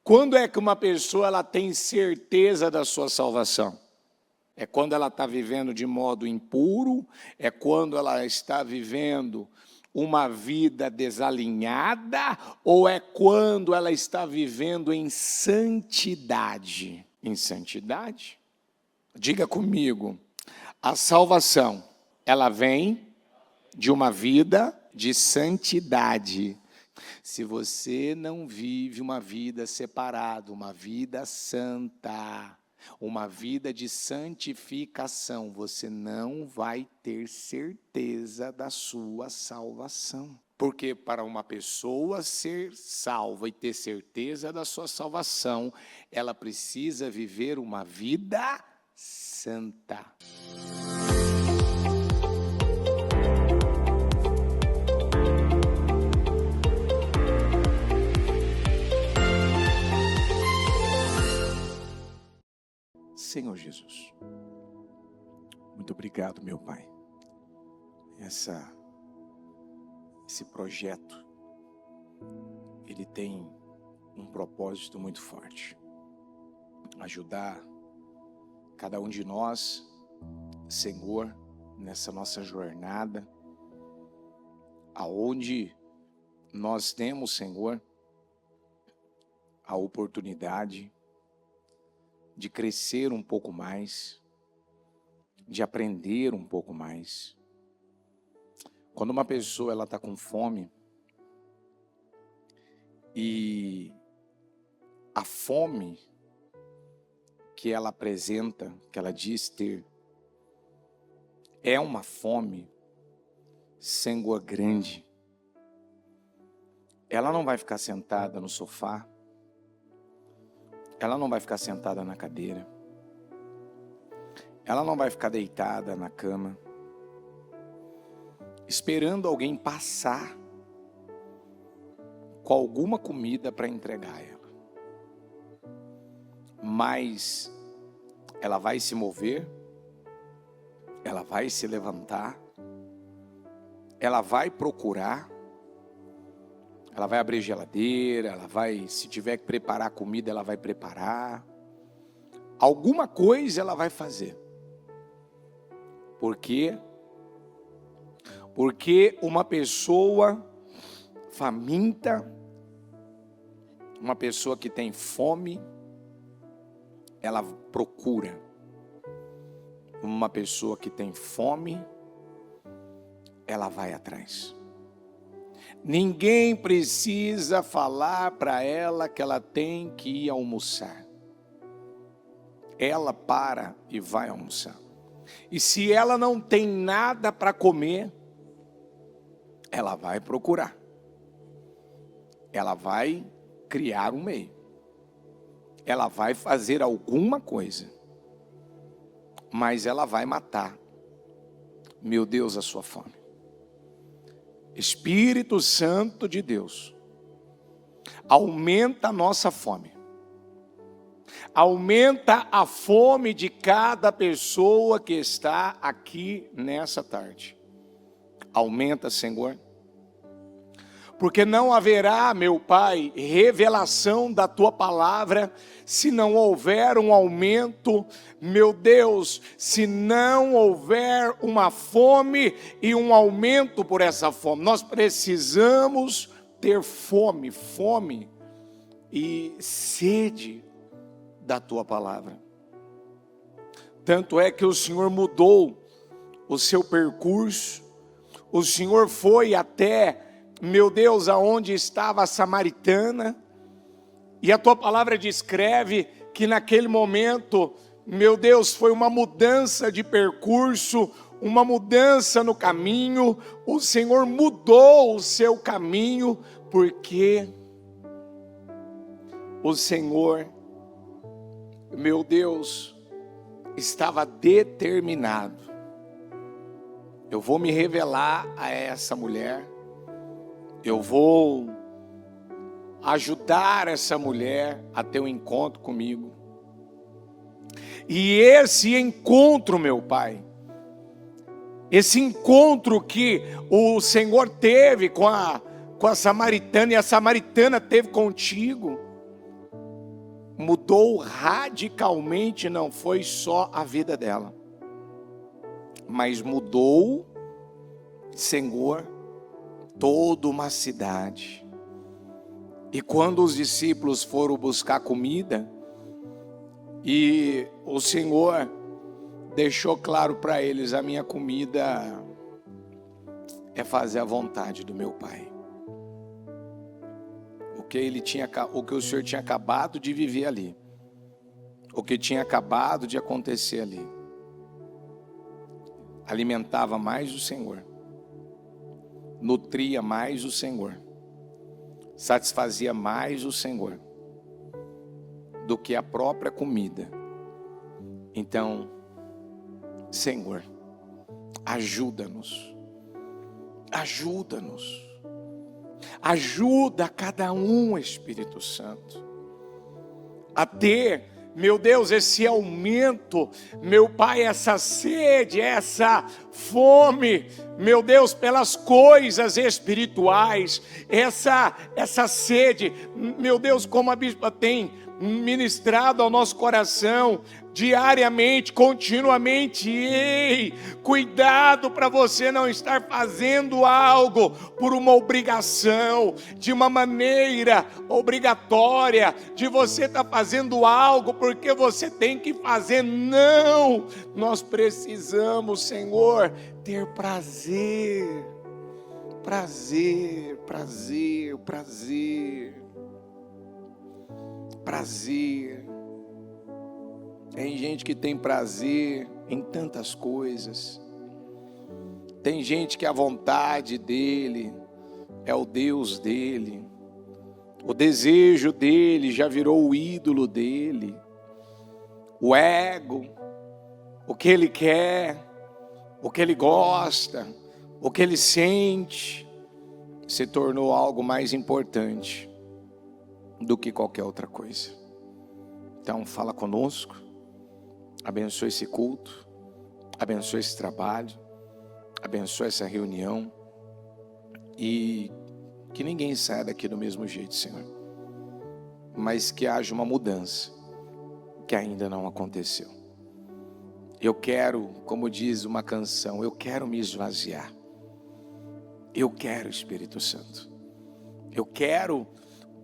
Quando é que uma pessoa ela tem certeza da sua salvação? É quando ela está vivendo de modo impuro? É quando ela está vivendo uma vida desalinhada? Ou é quando ela está vivendo em santidade? Em santidade? Diga comigo, a salvação, ela vem de uma vida de santidade. Se você não vive uma vida separada, uma vida santa, uma vida de santificação, você não vai ter certeza da sua salvação. Porque para uma pessoa ser salva e ter certeza da sua salvação, ela precisa viver uma vida santa. Senhor Jesus, muito obrigado, meu Pai. Esse projeto, ele tem um propósito muito forte. Ajudar cada um de nós, Senhor, nessa nossa jornada, aonde nós temos, Senhor, a oportunidade de crescer um pouco mais, de aprender um pouco mais. Quando uma pessoa ela está com fome, e a fome que ela apresenta, que ela diz ter, é uma fome, Senhor, grande. Ela não vai ficar sentada no sofá, ela não vai ficar sentada na cadeira, ela não vai ficar deitada na cama, esperando alguém passar com alguma comida para entregar a ela. Mas ela vai se mover, ela vai se levantar, ela vai procurar, ela vai abrir geladeira, ela vai, se tiver que preparar comida, ela vai preparar. Alguma coisa ela vai fazer. Por quê? Porque uma pessoa faminta, uma pessoa que tem fome, ela procura. Uma pessoa que tem fome, ela vai atrás. Ninguém precisa falar para ela que ela tem que ir almoçar. Ela para e vai almoçar. E se ela não tem nada para comer, ela vai procurar. Ela vai criar um meio. Ela vai fazer alguma coisa. Mas ela vai matar, meu Deus, a sua fome. Espírito Santo de Deus, aumenta a nossa fome. Aumenta a fome de cada pessoa que está aqui nessa tarde. Aumenta, Senhor. Porque não haverá, meu Pai, revelação da Tua palavra, se não houver um aumento, meu Deus, se não houver uma fome e um aumento por essa fome. Nós precisamos ter fome e sede da Tua palavra. Tanto é que o Senhor mudou o seu percurso, o Senhor foi até, meu Deus, aonde estava a samaritana, e a Tua palavra descreve que naquele momento, meu Deus, foi uma mudança de percurso, uma mudança no caminho. O Senhor mudou o seu caminho, porque o Senhor, meu Deus, estava determinado. Eu vou me revelar a essa mulher, eu vou ajudar essa mulher a ter um encontro comigo. E esse encontro, meu Pai, esse encontro que o Senhor teve com a samaritana, e a samaritana teve contigo, mudou radicalmente, não foi só a vida dela, mas mudou, Senhor, toda uma cidade. E quando os discípulos foram buscar comida, e o Senhor deixou claro para eles: a minha comida é fazer a vontade do meu Pai. O que o Senhor tinha acabado de viver ali, o que tinha acabado de acontecer ali, alimentava mais o Senhor, nutria mais o Senhor, satisfazia mais o Senhor do que a própria comida. Então, Senhor, ajuda-nos, ajuda cada um, Espírito Santo, a ter, meu Deus, esse aumento, meu Pai, essa sede, essa fome, meu Deus, pelas coisas espirituais, essa sede, meu Deus, como a bispa tem ministrado ao nosso coração, diariamente, continuamente. Ei, cuidado para você não estar fazendo algo por uma obrigação, de uma maneira obrigatória, de você estar fazendo algo porque você tem que fazer. Não, nós precisamos, Senhor, ter prazer. Tem gente que tem prazer em tantas coisas. Tem gente que a vontade dele é o Deus dele. O desejo dele já virou o ídolo dele. O ego, o que ele quer, o que ele gosta, o que ele sente, se tornou algo mais importante do que qualquer outra coisa. Então fala conosco, abençoe esse culto, abençoe esse trabalho, abençoe essa reunião, e que ninguém saia daqui do mesmo jeito, Senhor, mas que haja uma mudança que ainda não aconteceu. Eu quero, como diz uma canção, eu quero me esvaziar. Eu quero, Espírito Santo, eu quero,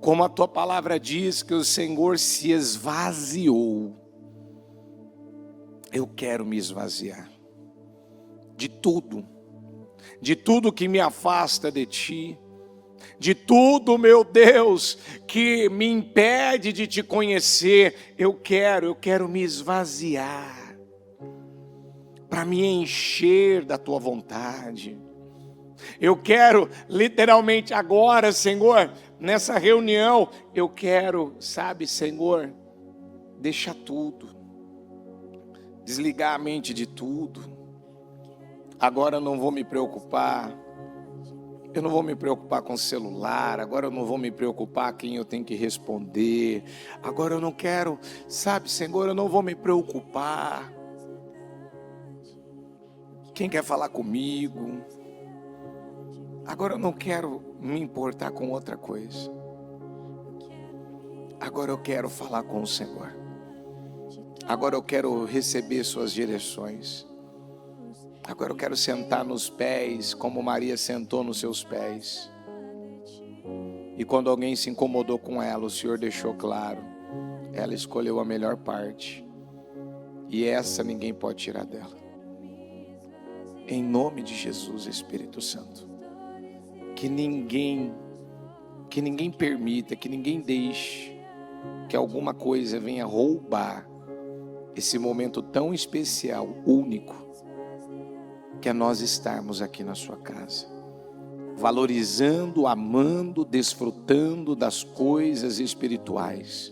como a tua palavra diz, que o Senhor se esvaziou. Eu quero me esvaziar de tudo que me afasta de ti, de tudo, meu Deus, que me impede de te conhecer. Eu quero me esvaziar para me encher da tua vontade. Eu quero literalmente agora, Senhor, nessa reunião, eu quero, sabe, Senhor, deixar tudo, desligar a mente de tudo. Agora eu não vou me preocupar, eu não vou me preocupar com o celular, agora eu não vou me preocupar quem eu tenho que responder, agora eu não quero, sabe, Senhor, eu não vou me preocupar quem quer falar comigo. Agora eu não quero me importar com outra coisa. Agora eu quero falar com o Senhor. Agora eu quero receber suas direções. Agora eu quero sentar nos pés, como Maria sentou nos seus pés. E quando alguém se incomodou com ela, o Senhor deixou claro, ela escolheu a melhor parte. E essa ninguém pode tirar dela. Em nome de Jesus, Espírito Santo. Que ninguém permita, que ninguém deixe que alguma coisa venha roubar esse momento tão especial, único, que é nós estarmos aqui na sua casa, valorizando, amando, desfrutando das coisas espirituais.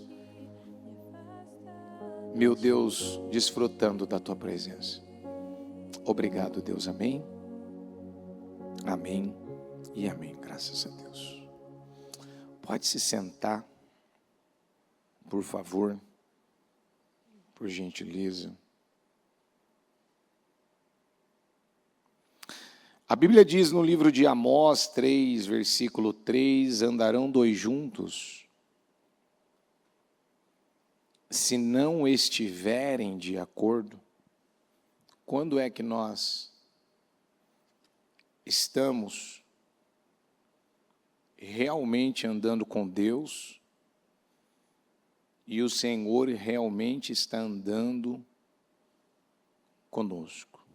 Meu Deus, desfrutando da tua presença. Obrigado, Deus, amém, amém e amém, graças a Deus. Pode se sentar, por favor, por gentileza. A Bíblia diz no livro de Amós 3, versículo 3, andarão dois juntos se não estiverem de acordo, quando é que nós estamos realmente andando com Deus e o Senhor realmente está andando conosco?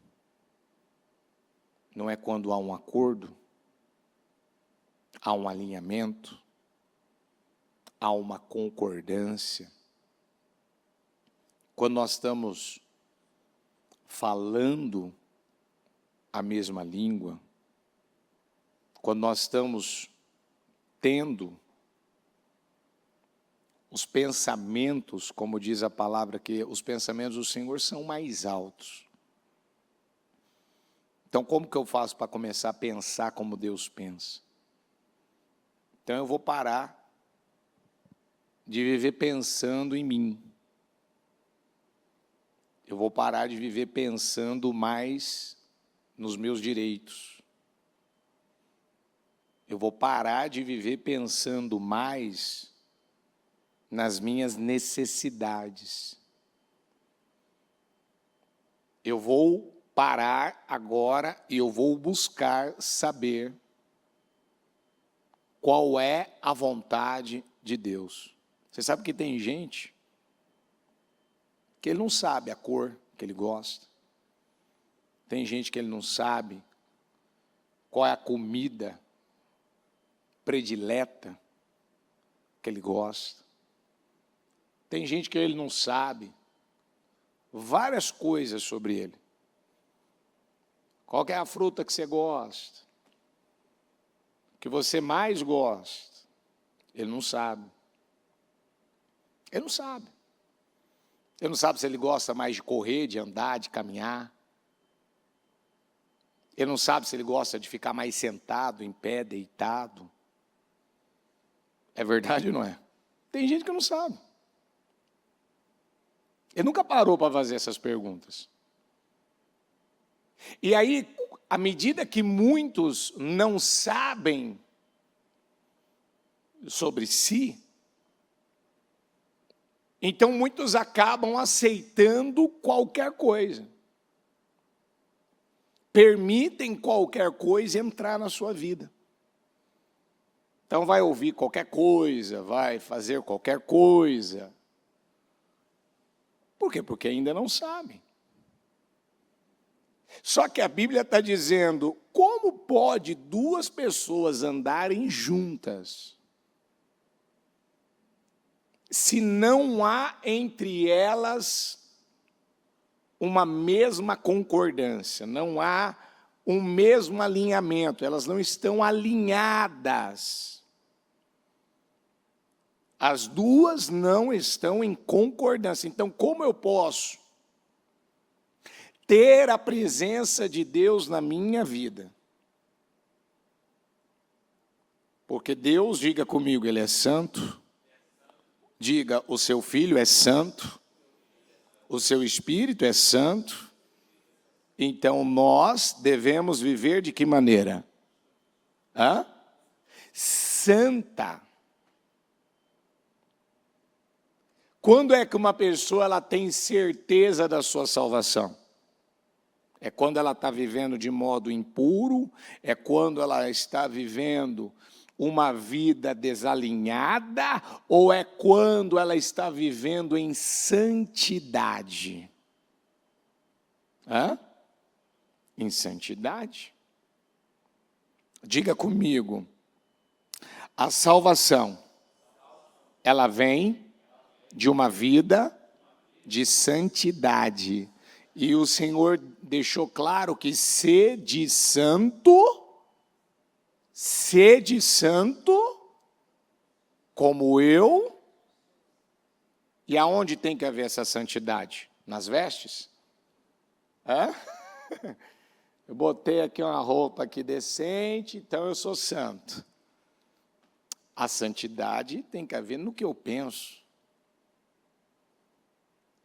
Não é quando há um acordo, há um alinhamento, há uma concordância. Quando nós estamos falando a mesma língua, quando nós estamos tendo os pensamentos, como diz a palavra, que os pensamentos do Senhor são mais altos. Então, como que eu faço para começar a pensar como Deus pensa? Então, eu vou parar de viver pensando em mim. Eu vou parar de viver pensando mais nos meus direitos. Eu vou parar de viver pensando mais nas minhas necessidades. Eu vou parar agora e eu vou buscar saber qual é a vontade de Deus. Você sabe que tem gente que ele não sabe a cor que ele gosta. Tem gente que ele não sabe qual é a comida predileta que ele gosta. Tem gente que ele não sabe várias coisas sobre ele. Qual que é a fruta que você gosta? Que você mais gosta? Ele não sabe. Ele não sabe. Ele não sabe se ele gosta mais de correr, de andar, de caminhar. Ele não sabe se ele gosta de ficar mais sentado, em pé, deitado. É verdade ou não é? Tem gente que não sabe. Ele nunca parou para fazer essas perguntas. E aí, à medida que muitos não sabem sobre si, então muitos acabam aceitando qualquer coisa. Permitem qualquer coisa entrar na sua vida. Então vai ouvir qualquer coisa, vai fazer qualquer coisa. Por quê? Porque ainda não sabe. Só que a Bíblia está dizendo, como pode duas pessoas andarem juntas se não há entre elas uma mesma concordância, não há um mesmo alinhamento, elas não estão alinhadas. As duas não estão em concordância. Então, como eu posso ter a presença de Deus na minha vida? Porque Deus, diga comigo, Ele é santo. Diga, o seu Filho é santo. O seu Espírito é santo. Então, nós devemos viver de que maneira? Santa. Quando é que uma pessoa ela tem certeza da sua salvação? É quando ela está vivendo de modo impuro, é quando ela está vivendo uma vida desalinhada, ou é quando ela está vivendo em santidade? Em santidade. Diga comigo, a salvação, ela vem de uma vida de santidade. E o Senhor deixou claro que sede santo, como eu. E aonde tem que haver essa santidade? Nas vestes? Eu botei aqui uma roupa aqui decente, então eu sou santo. A santidade tem que haver no que eu penso.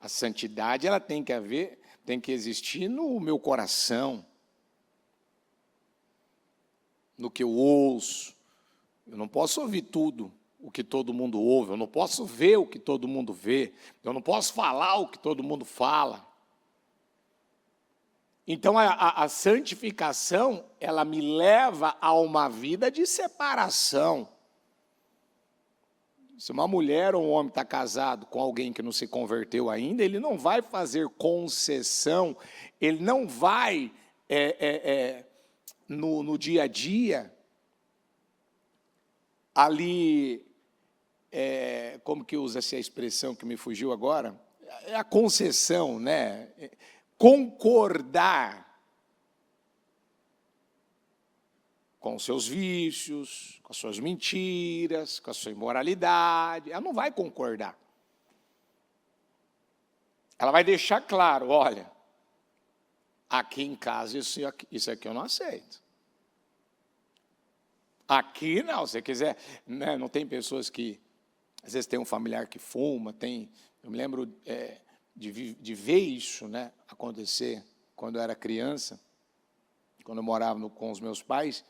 A santidade ela tem que existir no meu coração, no que eu ouço. Eu não posso ouvir tudo o que todo mundo ouve, eu não posso ver o que todo mundo vê, eu não posso falar o que todo mundo fala. Então, a santificação, ela me leva a uma vida de separação. Se uma mulher ou um homem está casado com alguém que não se converteu ainda, ele não vai fazer concessão, ele não vai, no dia a dia, ali, como que usa essa expressão que me fugiu agora? É a concessão, né? Concordar com os seus vícios, com as suas mentiras, com a sua imoralidade. Ela não vai concordar. Ela vai deixar claro, olha, aqui em casa isso aqui eu não aceito. Aqui não, se você quiser, né, não tem pessoas que, às vezes tem um familiar que fuma, eu me lembro de ver isso, né, acontecer quando eu era criança, quando eu morava com os meus pais,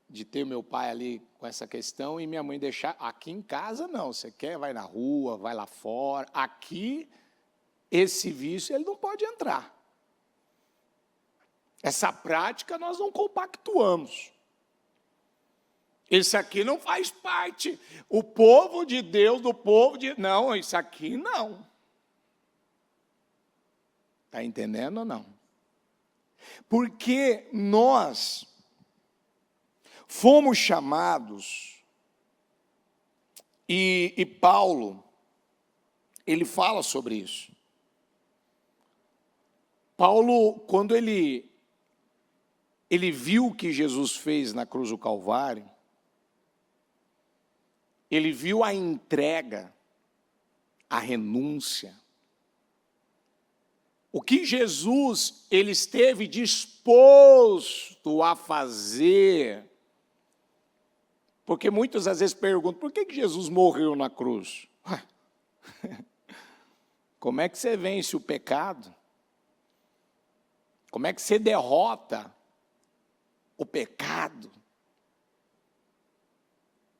de ter meu pai ali com essa questão e minha mãe deixar, aqui em casa não, você quer, vai na rua, vai lá fora, aqui, esse vício, ele não pode entrar. Essa prática nós não compactuamos. Esse aqui não faz parte, o povo de Deus, não, isso aqui não. Está entendendo ou não? Porque nós fomos chamados, e Paulo, ele fala sobre isso. Paulo, quando ele viu o que Jesus fez na cruz do Calvário, ele viu a entrega, a renúncia, o que Jesus ele esteve disposto a fazer. Porque muitos às vezes perguntam, por que Jesus morreu na cruz? Como é que você vence o pecado? Como é que você derrota o pecado?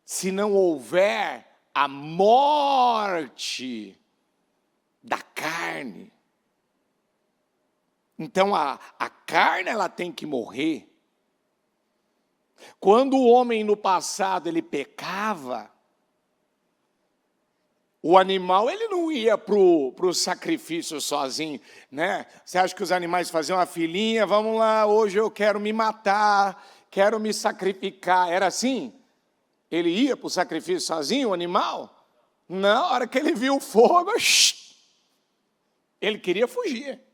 Se não houver a morte da carne. Então, a carne ela tem que morrer. Quando o homem no passado ele pecava, o animal ele não ia para o sacrifício sozinho, né? Você acha que os animais faziam uma filinha, vamos lá, hoje eu quero me matar, quero me sacrificar, era assim? Ele ia para o sacrifício sozinho, o animal? Não, a hora que ele viu o fogo, ele queria fugir.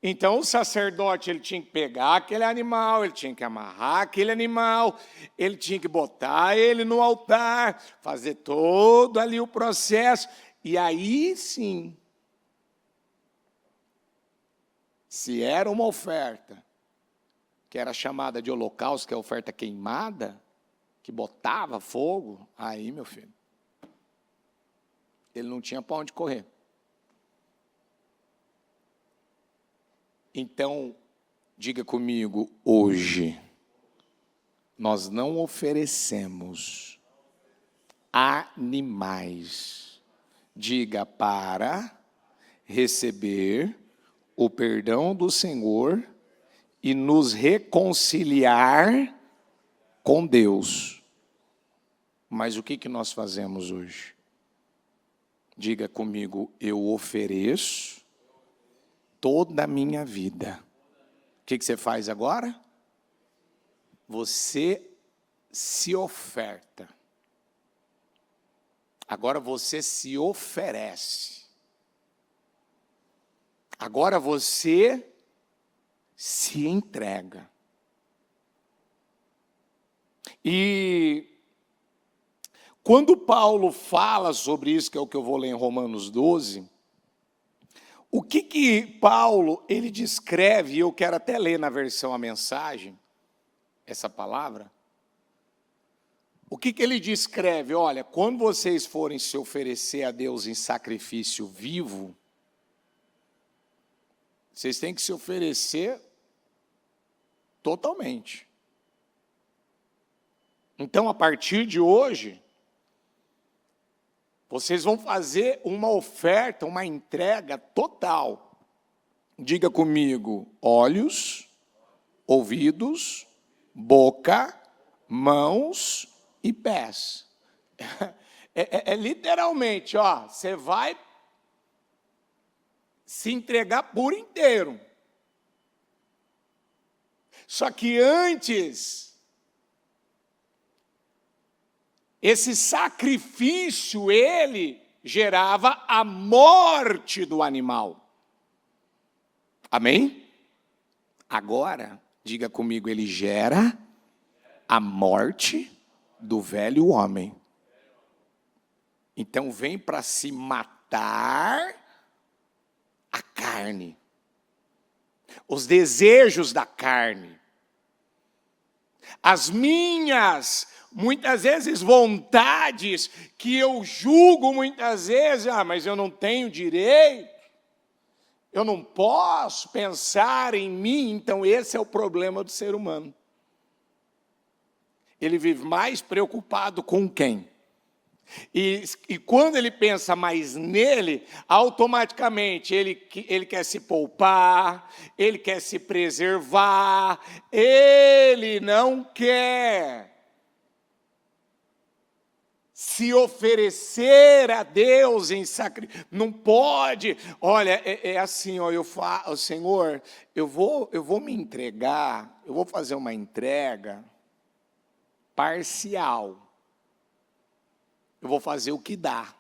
Então, o sacerdote ele tinha que pegar aquele animal, ele tinha que amarrar aquele animal, ele tinha que botar ele no altar, fazer todo ali o processo, e aí sim, se era uma oferta, que era chamada de holocausto, que é a oferta queimada, que botava fogo, aí, meu filho, ele não tinha para onde correr. Então, diga comigo, hoje, nós não oferecemos animais, diga, para receber o perdão do Senhor e nos reconciliar com Deus. Mas o que nós fazemos hoje? Diga comigo, eu ofereço toda a minha vida. O que você faz agora? Você se oferta. Agora você se oferece. Agora você se entrega. E quando Paulo fala sobre isso, que é o que eu vou ler em Romanos 12, o que Paulo ele descreve, e eu quero até ler na versão a mensagem, essa palavra, o que ele descreve? Olha, quando vocês forem se oferecer a Deus em sacrifício vivo, vocês têm que se oferecer totalmente. Então, a partir de hoje, vocês vão fazer uma oferta, uma entrega total. Diga comigo: olhos, ouvidos, boca, mãos e pés. É literalmente, ó, você vai se entregar por inteiro. Só que antes, esse sacrifício, ele gerava a morte do animal. Amém? Agora, diga comigo, ele gera a morte do velho homem. Então vem para se matar a carne, os desejos da carne, as minhas, muitas vezes, vontades, que eu julgo muitas vezes, mas eu não tenho direito, eu não posso pensar em mim. Então esse é o problema do ser humano. Ele vive mais preocupado com quem? E quando ele pensa mais nele, automaticamente ele quer se poupar, ele quer se preservar, ele não quer se oferecer a Deus em sacrifício. Não pode. Olha, é assim, ó, eu falo, Senhor, eu vou me entregar, eu vou fazer uma entrega parcial. Eu vou fazer o que dá.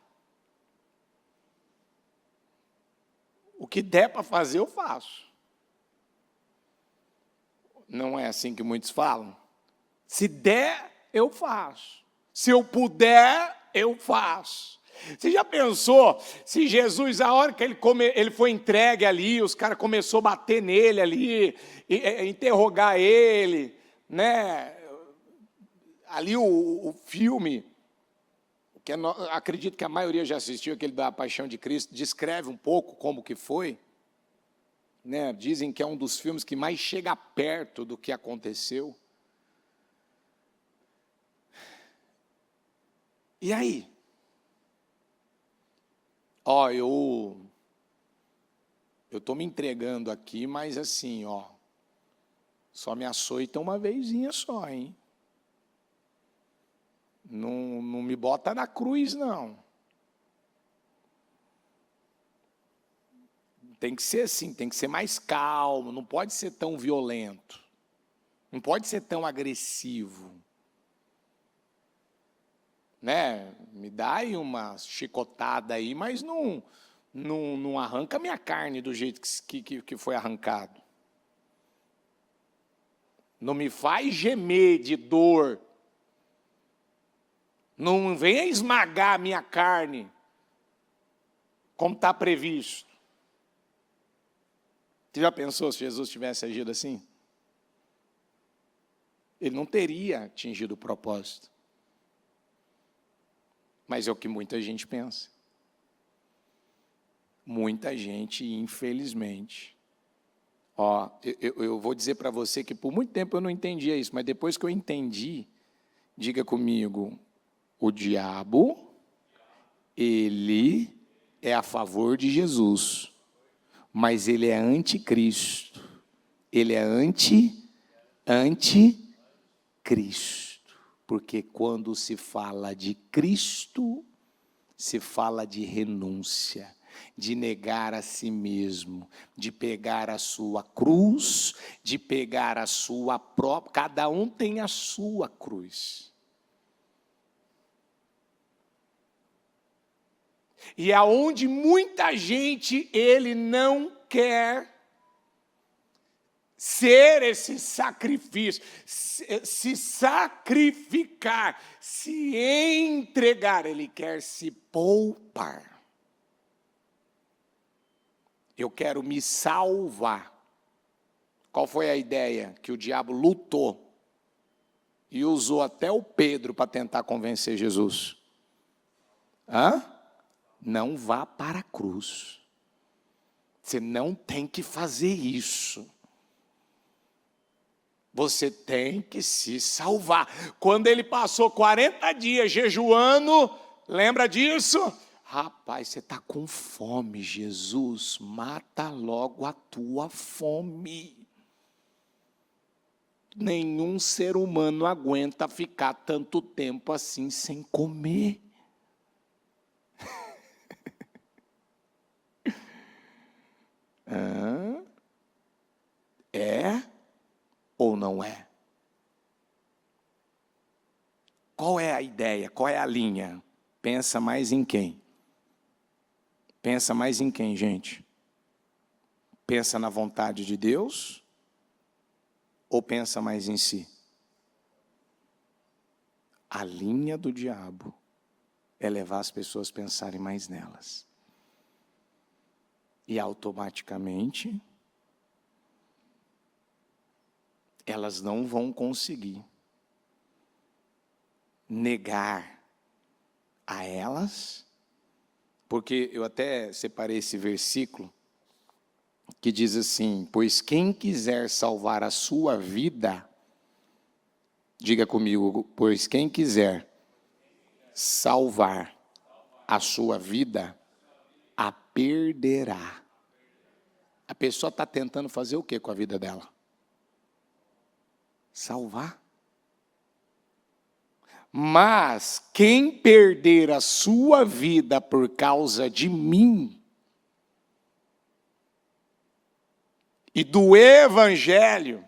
O que der para fazer, eu faço. Não é assim que muitos falam? Se der, eu faço. Se eu puder, eu faço. Você já pensou se Jesus, a hora que ele foi entregue ali, os caras começaram a bater nele ali, interrogar ele, né? Ali o filme, que acredito que a maioria já assistiu, aquele da Paixão de Cristo, descreve um pouco como que foi, né? Dizem que é um dos filmes que mais chega perto do que aconteceu. E aí? Ó, eu estou me entregando aqui, mas assim, ó, só me açoita uma vezinha só, hein? Não me bota na cruz, não. Tem que ser assim, tem que ser mais calmo, não pode ser tão violento, não pode ser tão agressivo. Né? Me dá aí uma chicotada aí, mas não arranca minha carne do jeito que foi arrancado. Não me faz gemer de dor. Não venha esmagar a minha carne, como está previsto. Você já pensou se Jesus tivesse agido assim? Ele não teria atingido o propósito. Mas é o que muita gente pensa. Muita gente, infelizmente. Ó, eu vou dizer para você que por muito tempo eu não entendia isso, mas depois que eu entendi, diga comigo, o diabo, ele é a favor de Jesus, mas ele é anticristo. Ele é anticristo. Porque quando se fala de Cristo, se fala de renúncia, de negar a si mesmo, de pegar a sua cruz, de pegar a sua própria. Cada um tem a sua cruz. E aonde muita gente, ele não quer ser esse sacrifício, se sacrificar, se entregar, ele quer se poupar. Eu quero me salvar. Qual foi a ideia? Que o diabo lutou e usou até o Pedro para tentar convencer Jesus. Não vá para a cruz. Você não tem que fazer isso. Você tem que se salvar. Quando ele passou 40 dias jejuando, lembra disso? Rapaz, você está com fome, Jesus, mata logo a tua fome. Nenhum ser humano aguenta ficar tanto tempo assim sem comer. É ou não é? Qual é a ideia? Qual é a linha? Pensa mais em quem? Pensa mais em quem, gente? Pensa na vontade de Deus ou pensa mais em si? A linha do diabo é levar as pessoas a pensarem mais nelas. E automaticamente elas não vão conseguir negar a elas, porque eu até separei esse versículo que diz assim: pois quem quiser salvar a sua vida, diga comigo, pois quem quiser salvar a sua vida, a perderá. A pessoa está tentando fazer o que com a vida dela? Salvar. Mas quem perder a sua vida por causa de mim e do evangelho,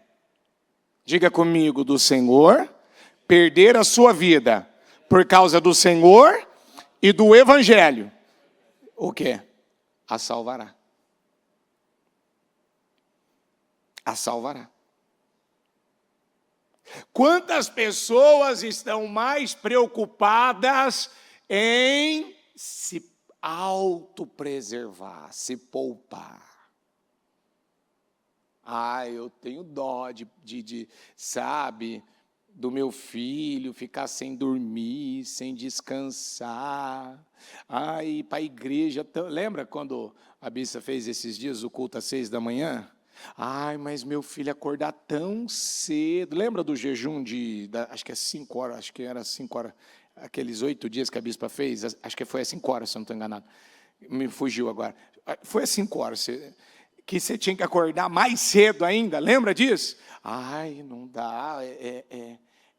diga comigo, do Senhor, perder a sua vida por causa do Senhor e do evangelho, o quê? A salvará. A salvará. Quantas pessoas estão mais preocupadas em se autopreservar, se poupar? Eu tenho dó sabe, do meu filho ficar sem dormir, sem descansar. Ir para a igreja. Lembra quando a Bissa fez esses dias o culto às 6 da manhã? Mas meu filho acordar tão cedo. Lembra do jejum acho que é 5 horas, acho que era 5 horas, aqueles 8 dias que a bispa fez? Acho que foi às 5 horas, se eu não estou enganado. Me fugiu agora. Foi às 5 horas, que você tinha que acordar mais cedo ainda, lembra disso? Não dá,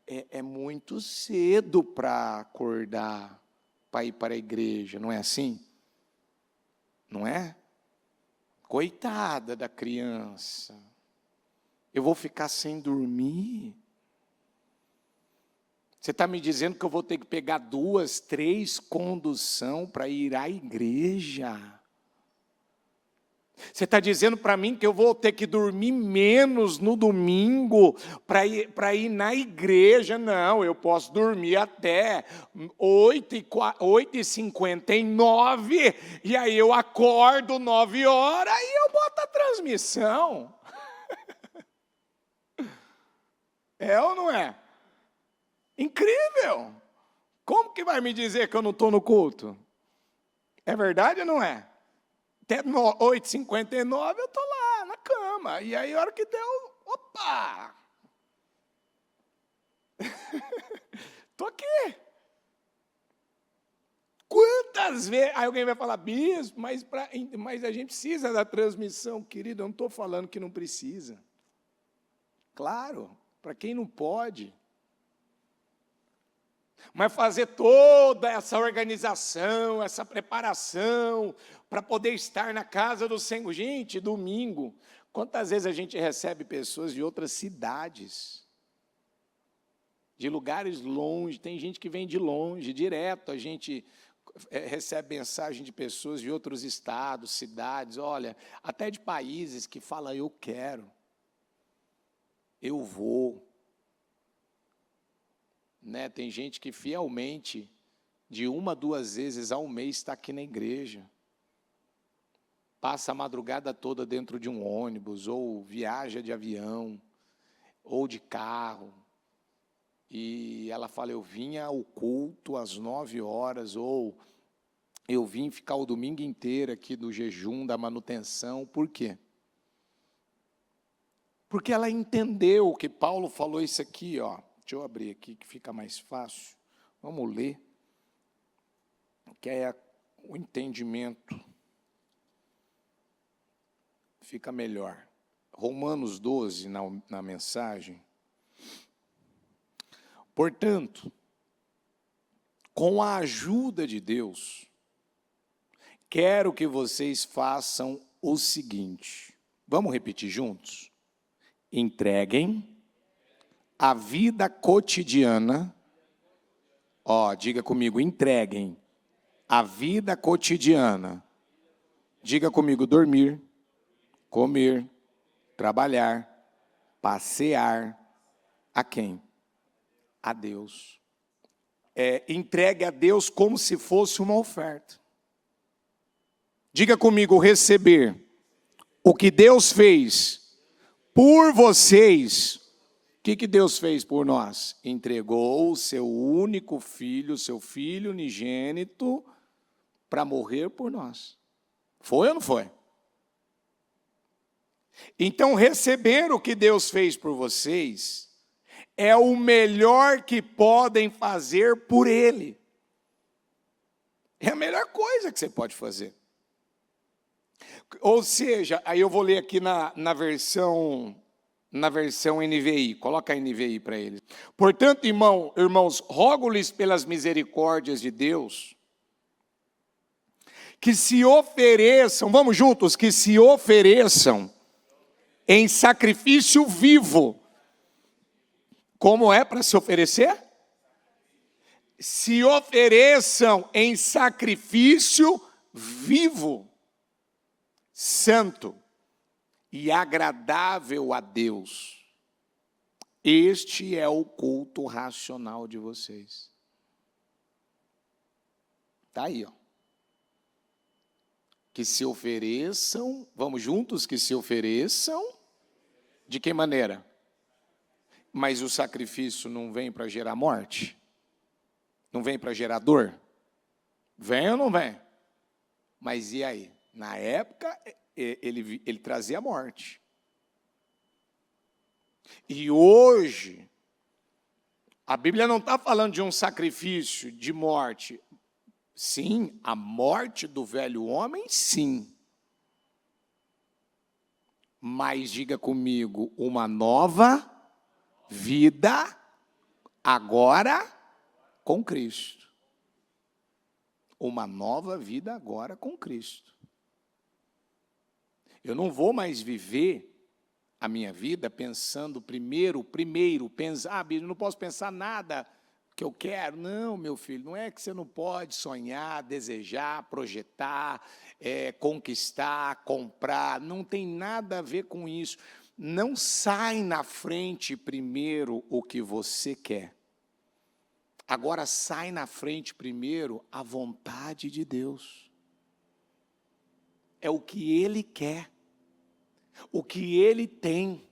é muito cedo para acordar, para ir para a igreja, não é assim? Não é? Coitada da criança, eu vou ficar sem dormir? Você está me dizendo que eu vou ter que pegar 2, 3 condução para ir à igreja? Você está dizendo para mim que eu vou ter que dormir menos no domingo para ir na igreja? Não, eu posso dormir até 8h59, e aí eu acordo 9 horas e eu boto a transmissão. É ou não é? Incrível! Como que vai me dizer que eu não estou no culto? É verdade ou não é? Até 8h59 eu estou lá na cama. E aí a hora que deu, opa! Estou aqui. Quantas vezes... Aí alguém vai falar, bispo, mas a gente precisa da transmissão. Querido, eu não estou falando que não precisa. Claro, para quem não pode. Mas fazer toda essa organização, essa preparação, para poder estar na casa do Senhor. Gente, domingo, quantas vezes a gente recebe pessoas de outras cidades, de lugares longe, tem gente que vem de longe, direto, a gente recebe mensagem de pessoas de outros estados, cidades, olha, até de países que falam, eu quero, eu vou. Tem gente que fielmente, de 1 a 2 vezes ao mês, está aqui na igreja. Passa a madrugada toda dentro de um ônibus, ou viaja de avião, ou de carro. E ela fala, eu vim ao culto às 9 horas, ou eu vim ficar o domingo inteiro aqui do jejum, da manutenção. Por quê? Porque ela entendeu que Paulo falou isso aqui, ó. Deixa eu abrir aqui que fica mais fácil. Vamos ler. Que é o entendimento. Fica melhor. Romanos 12, na mensagem. Portanto, com a ajuda de Deus, quero que vocês façam o seguinte. Vamos repetir juntos? Entreguem a vida cotidiana. Ó, diga comigo, entreguem a vida cotidiana. Diga comigo, dormir, comer, trabalhar, passear. A quem? A Deus. Entregue a Deus como se fosse uma oferta. Diga comigo, receber o que Deus fez por vocês. O que Deus fez por nós? Entregou o seu único filho, seu filho unigênito, para morrer por nós. Foi ou não foi? Então, receber o que Deus fez por vocês é o melhor que podem fazer por Ele. É a melhor coisa que você pode fazer. Ou seja, aí eu vou ler aqui na versão NVI. Coloca a NVI para eles. Portanto, irmãos, rogo-lhes pelas misericórdias de Deus, que se ofereçam, vamos juntos, que se ofereçam em sacrifício vivo. Como é para se oferecer? Se ofereçam em sacrifício vivo, santo e agradável a Deus. Este é o culto racional de vocês. Está aí, ó. Que se ofereçam, vamos juntos, que se ofereçam, de que maneira? Mas o sacrifício não vem para gerar morte? Não vem para gerar dor? Vem ou não vem? Mas e aí? Na época, ele trazia a morte. E hoje, a Bíblia não está falando de um sacrifício de morte. Sim, a morte do velho homem, sim. Mas diga comigo, uma nova vida agora com Cristo. Uma nova vida agora com Cristo. Eu não vou mais viver a minha vida pensando primeiro, pensar, eu não posso pensar nada que eu quero. Não, meu filho, não é que você não pode sonhar, desejar, projetar, conquistar, comprar, não tem nada a ver com isso. Não sai na frente primeiro o que você quer. Agora sai na frente primeiro a vontade de Deus. É o que Ele quer, o que Ele tem.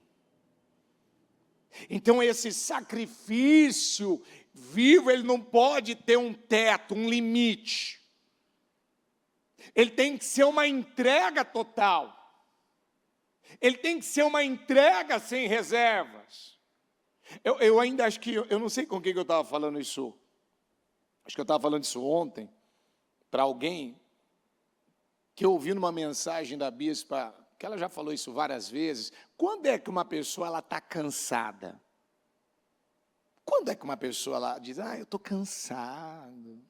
Então esse sacrifício vivo, ele não pode ter um teto, um limite. Ele tem que ser uma entrega total. Ele tem que ser uma entrega sem reservas. Eu ainda acho que, eu não sei com quem que eu estava falando isso. Acho que eu estava falando isso ontem, para alguém, que eu ouvi numa mensagem da bispa, que ela já falou isso várias vezes. Quando é que uma pessoa está cansada? Quando é que uma pessoa ela diz, eu estou cansado,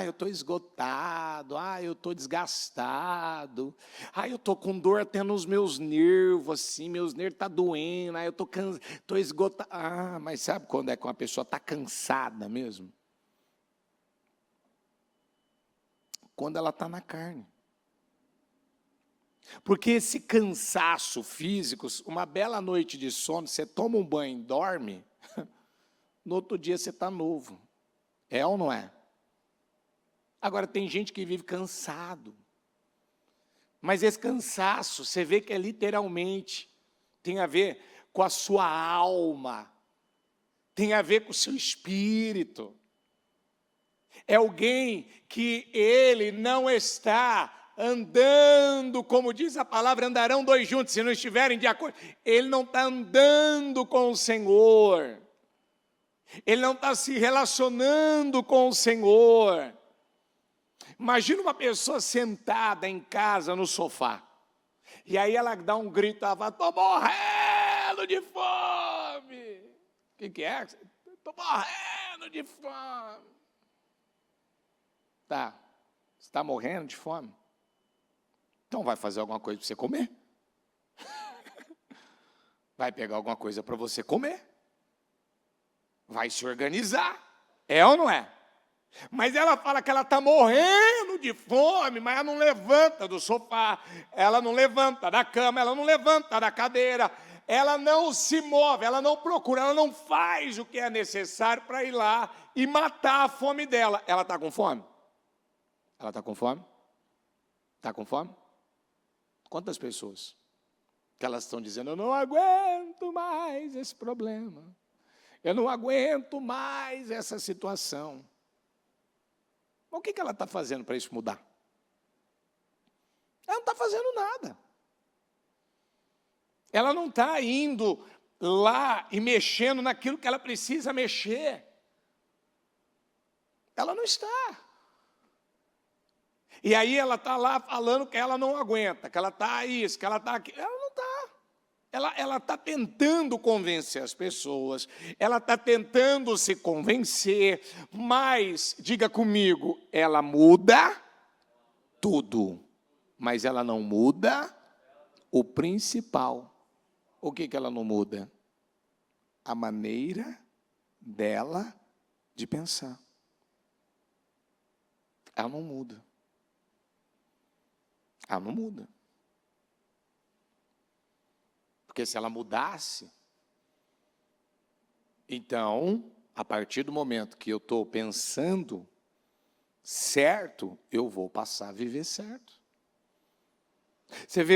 eu estou esgotado, eu estou desgastado, eu estou com dor até nos meus nervos, assim, meus nervos estão doendo, eu estou esgotado. Mas sabe quando é que uma pessoa está cansada mesmo? Quando ela está na carne. Porque esse cansaço físico, uma bela noite de sono, você toma um banho e dorme, no outro dia você está novo. É ou não é? Agora, tem gente que vive cansado. Mas esse cansaço, você vê que é literalmente, tem a ver com a sua alma, tem a ver com o seu espírito. É alguém que ele não está andando, como diz a palavra, andarão dois juntos, se não estiverem de acordo. Ele não está andando com o Senhor. Ele não está se relacionando com o Senhor. Imagina uma pessoa sentada em casa no sofá. E aí ela dá um grito, ela fala, estou morrendo de fome. O que é? Estou morrendo de fome. Tá, você está morrendo de fome? Então vai fazer alguma coisa para você comer. Vai pegar alguma coisa para você comer. Vai se organizar. É ou não é? Mas ela fala que ela está morrendo de fome, mas ela não levanta do sofá, ela não levanta da cama, ela não levanta da cadeira, ela não se move, ela não procura, ela não faz o que é necessário para ir lá e matar a fome dela. Ela está com fome? Ela está com fome? Está com fome? Quantas pessoas que elas estão dizendo, eu não aguento mais esse problema, eu não aguento mais essa situação. Mas o que ela está fazendo para isso mudar? Ela não está fazendo nada. Ela não está indo lá e mexendo naquilo que ela precisa mexer. Ela não está. E aí ela está lá falando que ela não aguenta, que ela está isso, que ela está aquilo. Ela não está. Ela está tentando convencer as pessoas, ela está tentando se convencer, mas, diga comigo, ela muda tudo, mas ela não muda o principal. O que ela não muda? A maneira dela de pensar. Ela não muda. Ela não muda. Porque se ela mudasse, então, a partir do momento que eu estou pensando certo, eu vou passar a viver certo. Você vê,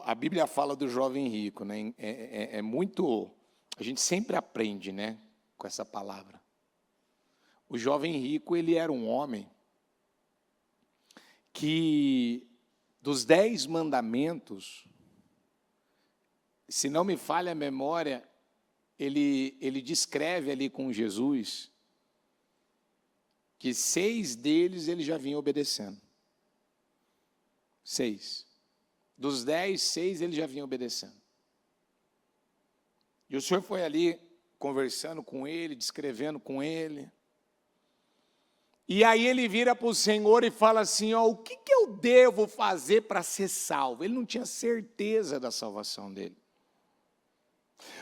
a Bíblia fala do jovem rico, né? É muito, a gente sempre aprende, né, com essa palavra. O jovem rico, ele era um homem que, dos 10 mandamentos, se não me falha a memória, ele descreve ali com Jesus que 6 deles ele já vinha obedecendo. 6. Dos 10, 6 ele já vinha obedecendo. E o Senhor foi ali conversando com ele, descrevendo com ele. E aí ele vira para o Senhor e fala assim, ó, o que eu devo fazer para ser salvo? Ele não tinha certeza da salvação dele.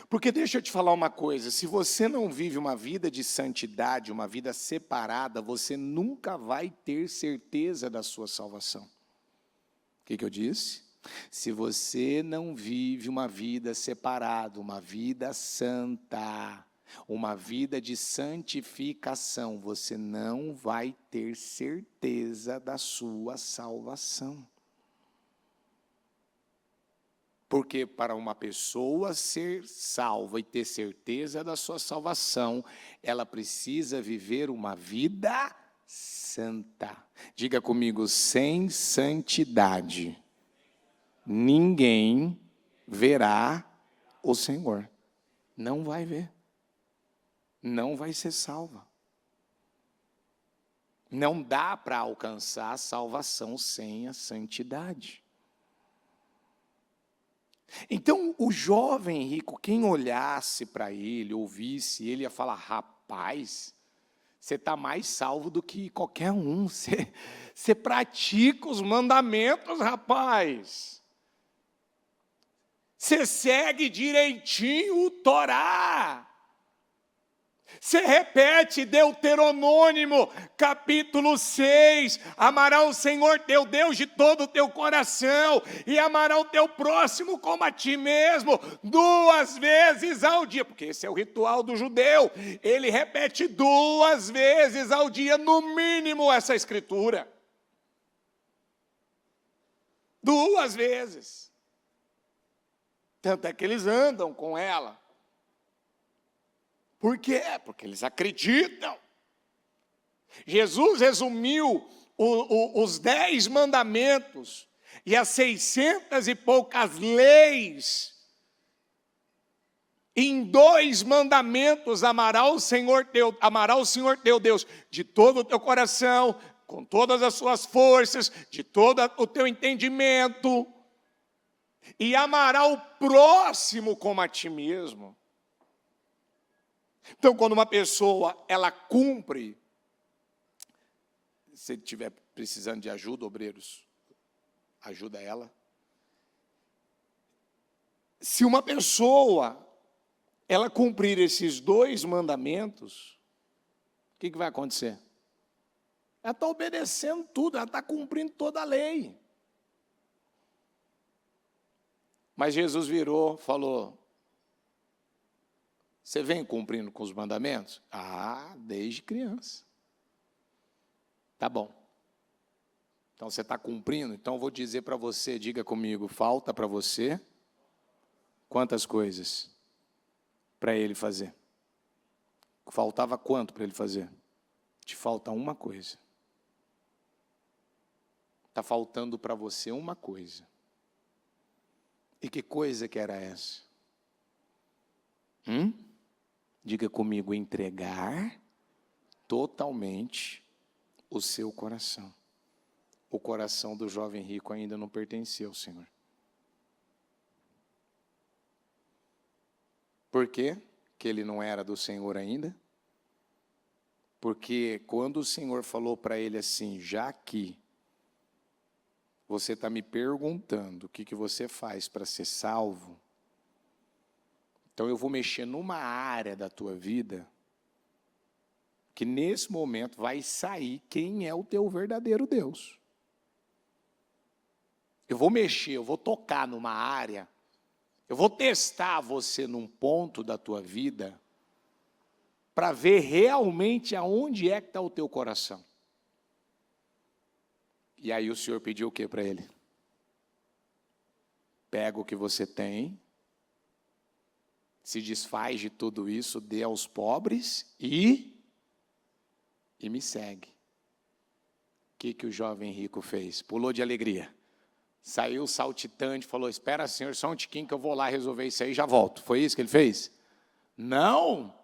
Porque deixa eu te falar uma coisa, se você não vive uma vida de santidade, uma vida separada, você nunca vai ter certeza da sua salvação. O que eu disse? Se você não vive uma vida separada, uma vida santa, uma vida de santificação, você não vai ter certeza da sua salvação. Porque para uma pessoa ser salva e ter certeza da sua salvação, ela precisa viver uma vida santa. Diga comigo, sem santidade, ninguém verá o Senhor. Não vai ver. Não vai ser salva. Não dá para alcançar a salvação sem a santidade. Então, o jovem rico, quem olhasse para ele, ouvisse, ele ia falar, rapaz, você está mais salvo do que qualquer um, você pratica os mandamentos, rapaz. Você segue direitinho o Torá. Você repete Deuteronômio, capítulo 6, amará o Senhor teu Deus de todo o teu coração, e amará o teu próximo como a ti mesmo, 2 vezes ao dia, porque esse é o ritual do judeu, ele repete 2 vezes ao dia, no mínimo, essa escritura. 2 vezes. Tanto é que eles andam com ela. Por quê? Porque eles acreditam. Jesus resumiu os 10 mandamentos e as 600 e poucas leis, em 2 mandamentos amarás o Senhor teu Deus de todo o teu coração, com todas as suas forças, de todo o teu entendimento, e amará o próximo como a ti mesmo. Então, quando uma pessoa, ela cumpre, se estiver precisando de ajuda, obreiros, ajuda ela. Se uma pessoa, ela cumprir esses 2 mandamentos, o que vai acontecer? Ela está obedecendo tudo, ela está cumprindo toda a lei. Mas Jesus virou, falou: você vem cumprindo com os mandamentos? Ah, desde criança. Tá bom. Então você está cumprindo? Então eu vou dizer para você, diga comigo, falta para você quantas coisas para ele fazer? Faltava quanto para ele fazer? Te falta uma coisa. Está faltando para você uma coisa. E que coisa que era essa? Diga comigo, entregar totalmente o seu coração. O coração do jovem rico ainda não pertencia ao Senhor. Por quê que ele não era do Senhor ainda? Porque quando o Senhor falou para ele assim, já que você está me perguntando o que você faz para ser salvo, então eu vou mexer numa área da tua vida que nesse momento vai sair quem é o teu verdadeiro Deus. Eu vou mexer, eu vou tocar numa área, eu vou testar você num ponto da tua vida para ver realmente aonde é que está o teu coração. E aí o Senhor pediu o que para ele? Pega o que você tem, se desfaz de tudo isso, dê aos pobres e me segue. O que o jovem rico fez? Pulou de alegria. Saiu saltitante, falou, espera, Senhor, só um tiquinho que eu vou lá resolver isso aí e já volto. Foi isso que ele fez? Não!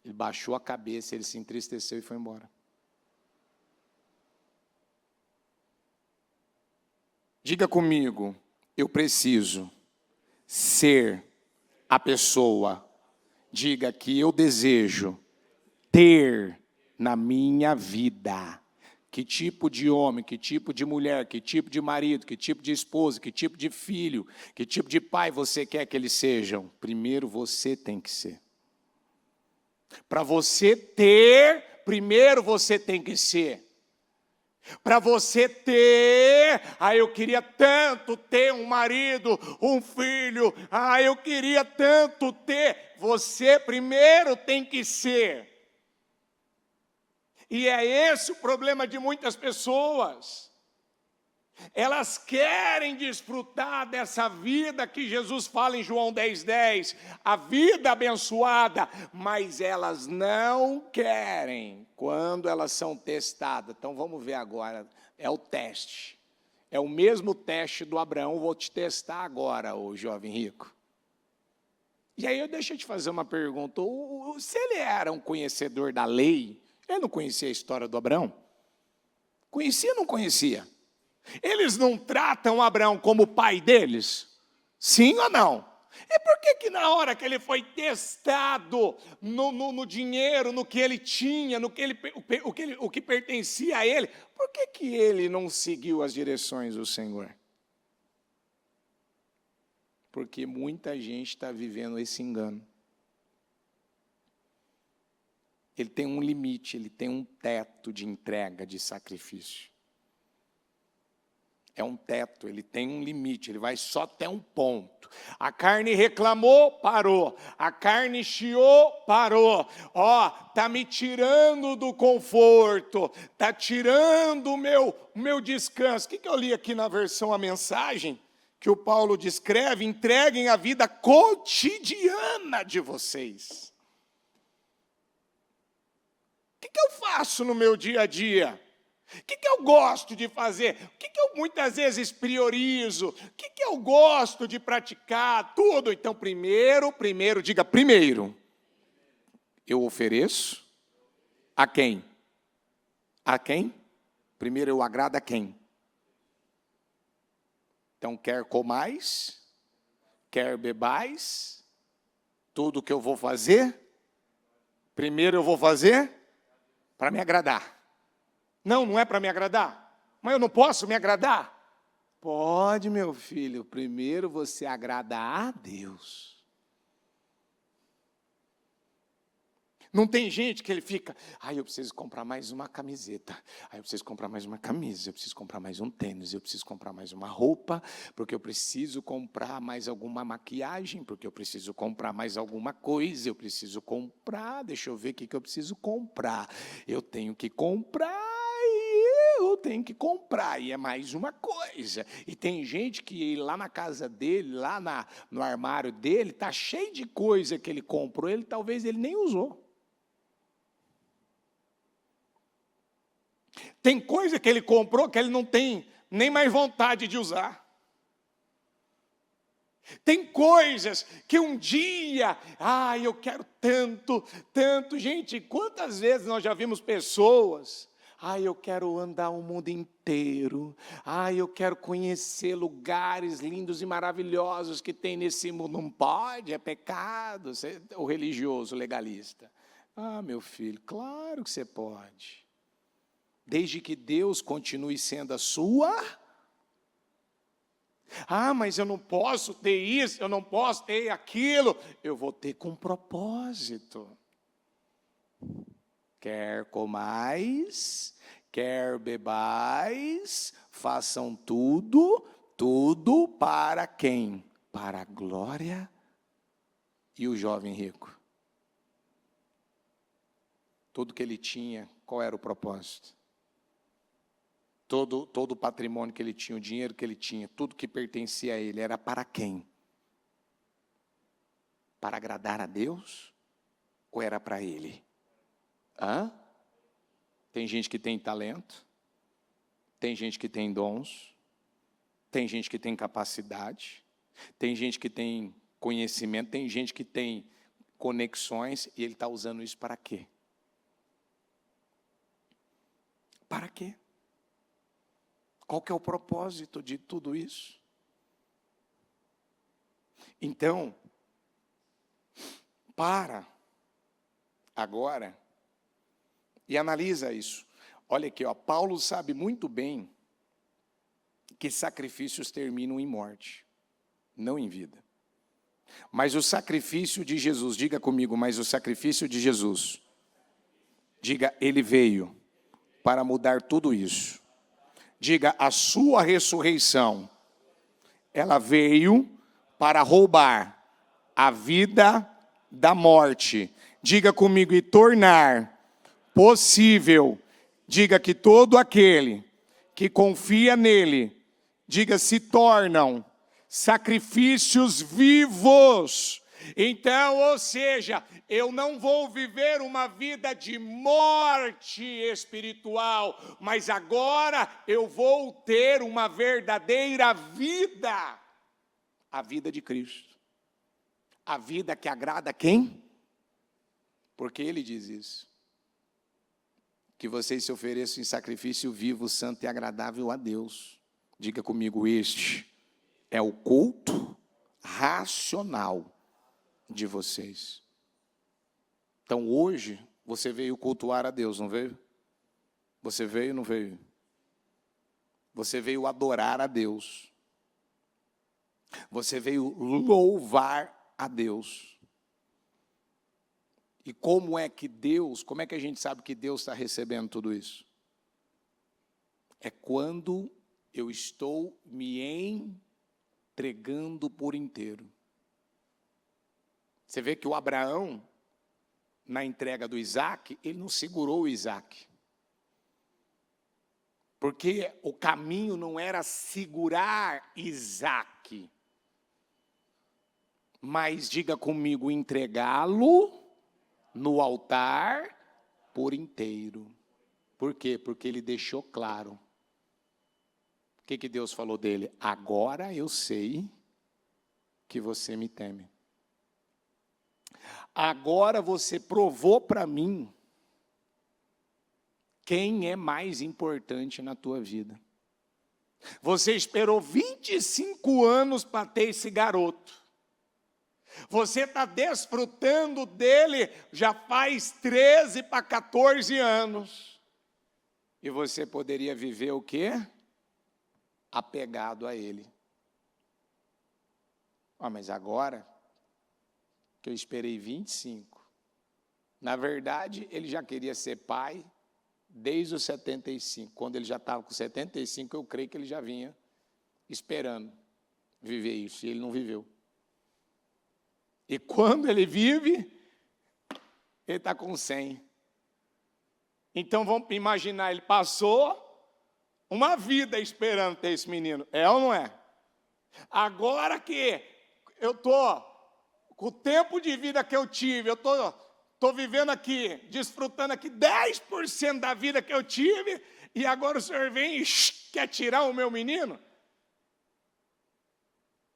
Ele baixou a cabeça, ele se entristeceu e foi embora. Diga comigo, eu preciso ser a pessoa, diga que eu desejo ter na minha vida. Que tipo de homem, que tipo de mulher, que tipo de marido, que tipo de esposa, que tipo de filho, que tipo de pai você quer que eles sejam? Primeiro você tem que ser. Para você ter, primeiro você tem que ser. Para você ter, eu queria tanto ter um marido, um filho, eu queria tanto ter. Você primeiro tem que ser. E é esse o problema de muitas pessoas. Elas querem desfrutar dessa vida que Jesus fala em João 10:10, a vida abençoada, mas elas não querem quando elas são testadas. Então vamos ver agora, é o teste. É o mesmo teste do Abraão, vou te testar agora, ô jovem rico. E aí deixa eu te fazer uma pergunta, se ele era um conhecedor da lei, ele não conhecia a história do Abraão? Conhecia ou não conhecia? Eles não tratam Abraão como pai deles? Sim ou não? E por que na hora que ele foi testado no dinheiro, no que ele tinha, o que pertencia a ele, por que ele não seguiu as direções do Senhor? Porque muita gente está vivendo esse engano. Ele tem um limite, ele tem um teto de entrega, de sacrifício. É um teto, ele tem um limite, ele vai só até um ponto. A carne reclamou, parou. A carne chiou, parou. Está me tirando do conforto, está tirando o meu descanso. O que eu li aqui na versão A Mensagem? Que o Paulo descreve, entreguem a vida cotidiana de vocês. O que eu faço no meu dia a dia? O que eu gosto de fazer? O que eu muitas vezes priorizo? O que eu gosto de praticar? Tudo. Então, primeiro, diga primeiro. Eu ofereço a quem? A quem? Primeiro eu agrado a quem? Então, quer comais, quer bebais, tudo que eu vou fazer, primeiro eu vou fazer para me agradar. Não, não é para me agradar. Mas eu não posso me agradar. Pode, meu filho, primeiro você agrada a Deus. Não tem gente que ele fica, eu preciso comprar mais uma camiseta, eu preciso comprar mais uma camisa, eu preciso comprar mais um tênis, eu preciso comprar mais uma roupa, porque eu preciso comprar mais alguma maquiagem, porque eu preciso comprar mais alguma coisa, eu preciso comprar, deixa eu ver o que eu preciso comprar. Eu tenho que comprar, e é mais uma coisa. E tem gente que lá na casa dele, lá no armário dele, está cheio de coisa que ele comprou, talvez ele nem usou. Tem coisa que ele comprou que ele não tem nem mais vontade de usar. Tem coisas que um dia, eu quero tanto, tanto. Gente, quantas vezes nós já vimos pessoas, eu quero andar o mundo inteiro, eu quero conhecer lugares lindos e maravilhosos que tem nesse mundo. Não pode, é pecado, o religioso, legalista. Meu filho, claro que você pode. Desde que Deus continue sendo a sua. Mas eu não posso ter isso, eu não posso ter aquilo. Eu vou ter com propósito. Quer comais, quer bebais, façam tudo para quem? Para a glória. E o jovem rico? Tudo que ele tinha, qual era o propósito? Todo o patrimônio que ele tinha, o dinheiro que ele tinha, tudo que pertencia a ele, era para quem? Para agradar a Deus? Ou era para ele? Tem gente que tem talento, tem gente que tem dons, tem gente que tem capacidade, tem gente que tem conhecimento, tem gente que tem conexões, e ele está usando isso para quê? Para quê? Qual que é o propósito de tudo isso? Então, para agora e analisa isso. Olha aqui, Paulo sabe muito bem que sacrifícios terminam em morte, não em vida. Mas o sacrifício de Jesus, diga comigo, mas o sacrifício de Jesus, diga, ele veio para mudar tudo isso. Diga, a sua ressurreição, ela veio para roubar a vida da morte. Diga comigo, e tornar possível. Diga que todo aquele que confia nele, diga, se tornam sacrifícios vivos. Então, ou seja, eu não vou viver uma vida de morte espiritual, mas agora eu vou ter uma verdadeira vida, a vida de Cristo. A vida que agrada quem? Porque ele diz isso. Que vocês se ofereçam em sacrifício vivo, santo e agradável a Deus. Diga comigo, este é o culto racional de vocês. Então hoje você veio cultuar a Deus, não veio? Você veio ou não veio? Você veio adorar a Deus. Você veio louvar a Deus. E como é que a gente sabe que Deus está recebendo tudo isso? É quando eu estou me entregando por inteiro. Você vê que o Abraão, na entrega do Isaac, ele não segurou o Isaac. Porque o caminho não era segurar Isaac, mas, diga comigo, entregá-lo no altar por inteiro. Por quê? Porque ele deixou claro. O que Deus falou dele? Agora eu sei que você me teme. Agora você provou para mim quem é mais importante na tua vida. Você esperou 25 anos para ter esse garoto. Você está desfrutando dele já faz 13 para 14 anos. E você poderia viver o quê? Apegado a ele. Mas agora que eu esperei 25. Na verdade, ele já queria ser pai desde os 75. Quando ele já estava com 75, eu creio que ele já vinha esperando viver isso. E ele não viveu. E quando ele vive, ele está com 100. Então vamos imaginar, ele passou uma vida esperando ter esse menino. É ou não é? Agora que eu estou com o tempo de vida que eu tive, eu estou vivendo aqui, desfrutando aqui 10% da vida que eu tive, e agora o senhor vem e quer tirar o meu menino?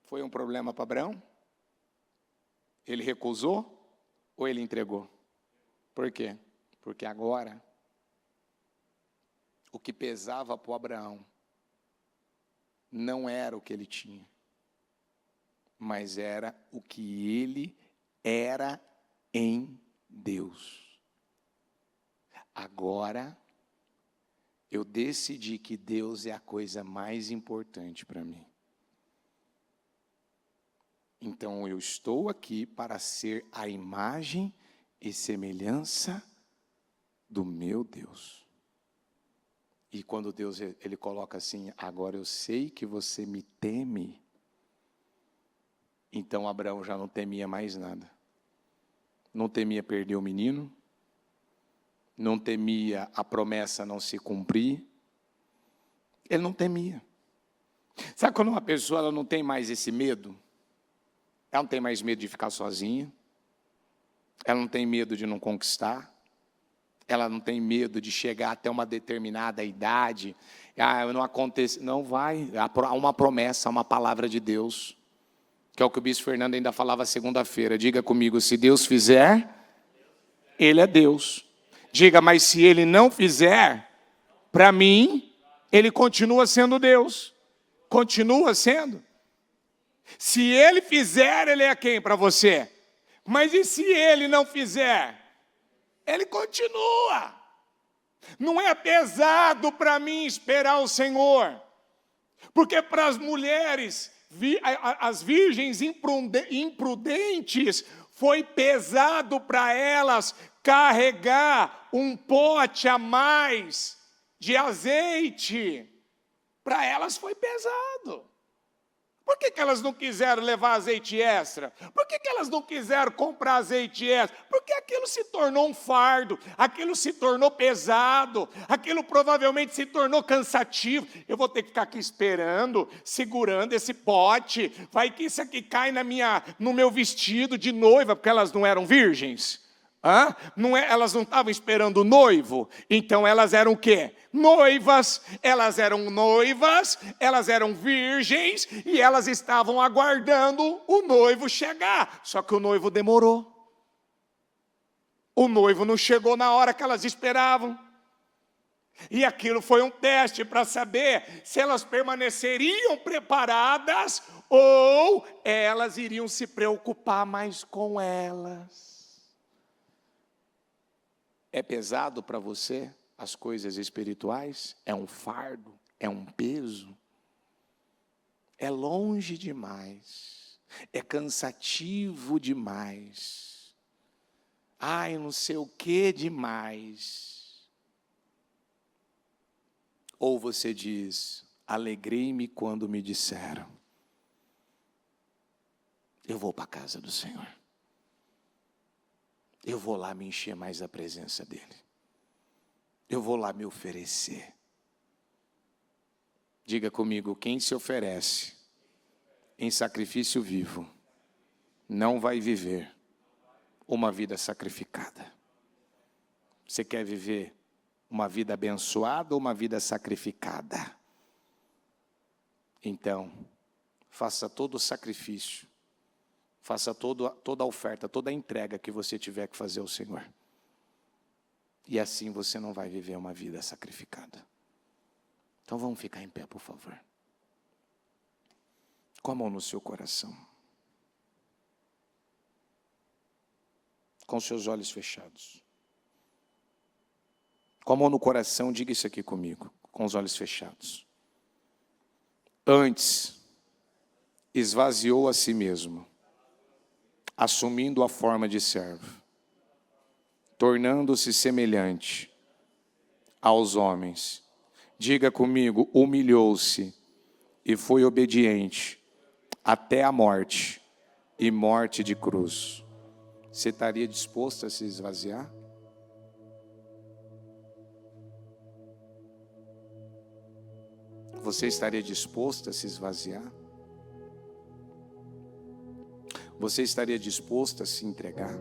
Foi um problema para Abraão? Ele recusou ou ele entregou? Por quê? Porque agora, o que pesava para o Abraão não era o que ele tinha, mas era o que ele era em Deus. Agora, eu decidi que Deus é a coisa mais importante para mim. Então, eu estou aqui para ser a imagem e semelhança do meu Deus. E quando Deus ele coloca assim, agora eu sei que você me teme, então Abraão já não temia mais nada. Não temia perder o menino, não temia a promessa não se cumprir, ele não temia. Sabe quando uma pessoa ela não tem mais esse medo? Ela não tem mais medo de ficar sozinha, ela não tem medo de não conquistar, ela não tem medo de chegar até uma determinada idade, não acontece, não vai, há uma promessa, há uma palavra de Deus, que é o que o bispo Fernando ainda falava segunda-feira. Diga comigo, se Deus fizer, Ele é Deus. Diga, mas se Ele não fizer, para mim, Ele continua sendo Deus. Continua sendo. Se Ele fizer, Ele é quem para você? Mas e se Ele não fizer? Ele continua. Não é pesado para mim esperar o Senhor. Porque para as mulheres, as virgens imprudentes, foi pesado para elas carregar um pote a mais de azeite. Para elas foi pesado. Por que elas não quiseram levar azeite extra? Por que elas não quiseram comprar azeite extra? Porque aquilo se tornou um fardo, aquilo se tornou pesado, aquilo provavelmente se tornou cansativo. Eu vou ter que ficar aqui esperando, segurando esse pote. Vai que isso aqui cai no meu vestido de noiva, porque elas não eram virgens. Elas não estavam esperando o noivo, então elas eram o quê? Noivas, elas eram virgens, e elas estavam aguardando o noivo chegar, só que o noivo demorou, o noivo não chegou na hora que elas esperavam, e aquilo foi um teste para saber se elas permaneceriam preparadas, ou elas iriam se preocupar mais com elas. É pesado para você as coisas espirituais? É um fardo? É um peso? É longe demais? É cansativo demais? Não sei o que demais? Ou você diz, alegrei-me quando me disseram, eu vou para a casa do Senhor. Eu vou lá me encher mais da presença dEle. Eu vou lá me oferecer. Diga comigo, quem se oferece em sacrifício vivo, não vai viver uma vida sacrificada. Você quer viver uma vida abençoada ou uma vida sacrificada? Então, faça todo o sacrifício, faça toda a oferta, toda a entrega que você tiver que fazer ao Senhor. E assim você não vai viver uma vida sacrificada. Então vamos ficar em pé, por favor. Com a mão no seu coração. Com seus olhos fechados. Com a mão no coração, diga isso aqui comigo, com os olhos fechados. Antes, esvaziou a si mesmo, assumindo a forma de servo, tornando-se semelhante aos homens. Diga comigo, humilhou-se e foi obediente até a morte e morte de cruz. Você estaria disposto a se esvaziar? Você estaria disposto a se esvaziar? Você estaria disposto a se entregar?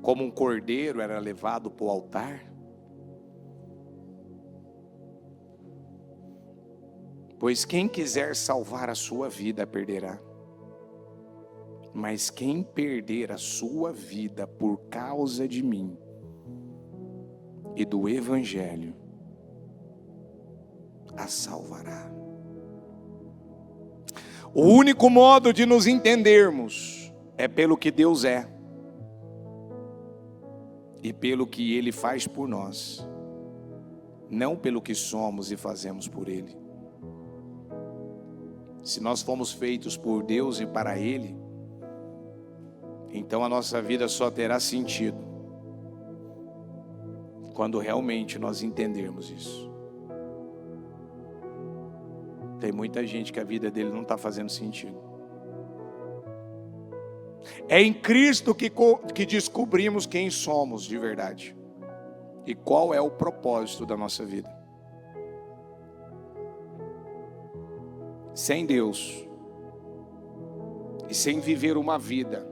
Como um cordeiro era levado para o altar? Pois quem quiser salvar a sua vida, perderá. Mas quem perder a sua vida por causa de mim e do Evangelho, a salvará. O único modo de nos entendermos é pelo que Deus é e pelo que Ele faz por nós, não pelo que somos e fazemos por Ele. Se nós fomos feitos por Deus e para Ele, então a nossa vida só terá sentido quando realmente nós entendermos isso. Tem muita gente que a vida dele não está fazendo sentido. É em Cristo que descobrimos quem somos de verdade e qual é o propósito da nossa vida. Sem Deus e sem viver uma vida,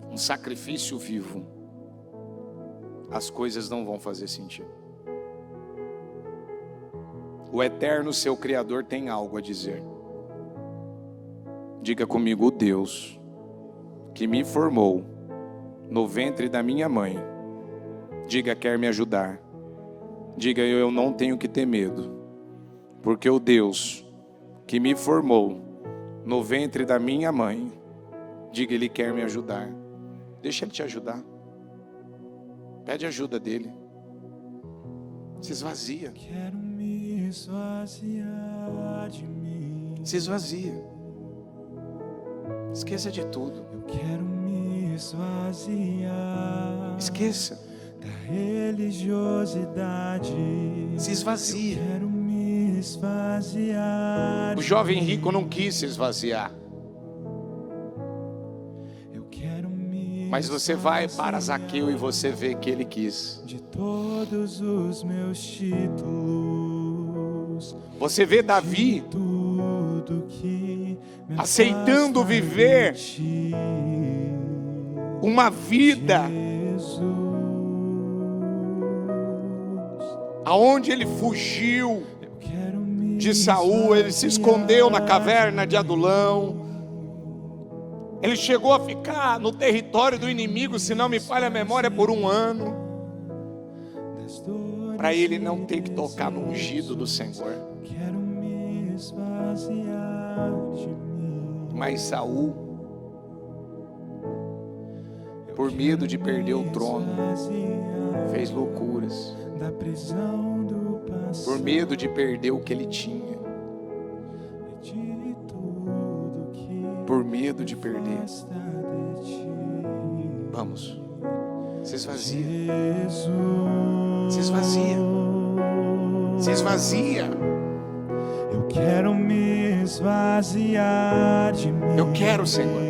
um sacrifício vivo, as coisas não vão fazer sentido. O eterno seu Criador tem algo a dizer. Diga comigo, o Deus que me formou no ventre da minha mãe, diga, quer me ajudar. Diga, eu não tenho que ter medo, porque o Deus que me formou no ventre da minha mãe, diga, Ele quer me ajudar. Deixa Ele te ajudar. Pede ajuda dEle. Se esvazia. Quero me esvaziar de mim. Se esvazia. Esqueça de tudo. Eu quero me esvaziar. Esqueça. Da religiosidade. Se esvazia. Eu quero me esvaziar. O jovem rico não quis se esvaziar. Mas você vai para Zaqueu e você vê que ele quis. De todos os meus títulos, você vê Davi tudo que aceitando viver uma vida aonde ele fugiu de Saul, ele se escondeu na caverna de Adulão. Ele chegou a ficar no território do inimigo, se não me falha a memória, por 1 ano. Para ele não ter que tocar no ungido do Senhor. Mas Saul, por medo de perder o trono, fez loucuras. Por medo de perder o que ele tinha. Por medo de perder. Vamos. Se esvazia. Se esvazia. Se esvazia. Eu quero me esvaziar de mim. Eu quero, Senhor.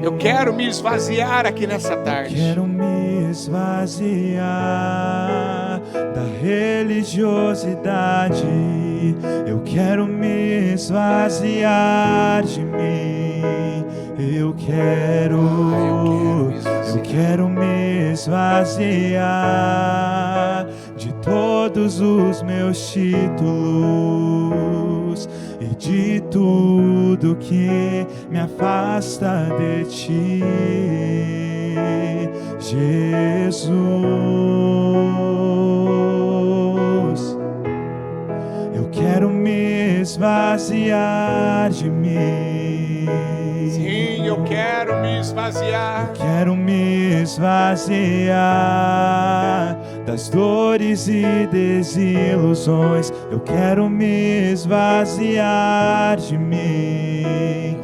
Eu quero me esvaziar aqui nessa tarde. Eu quero me esvaziar da religiosidade. Eu quero me esvaziar de mim. Eu quero me esvaziar de todos os meus títulos e de tudo que me afasta de ti, Jesus. Eu quero me esvaziar de mim. Sim, eu quero me esvaziar. Eu quero me esvaziar das dores e desilusões. Eu quero me esvaziar de mim.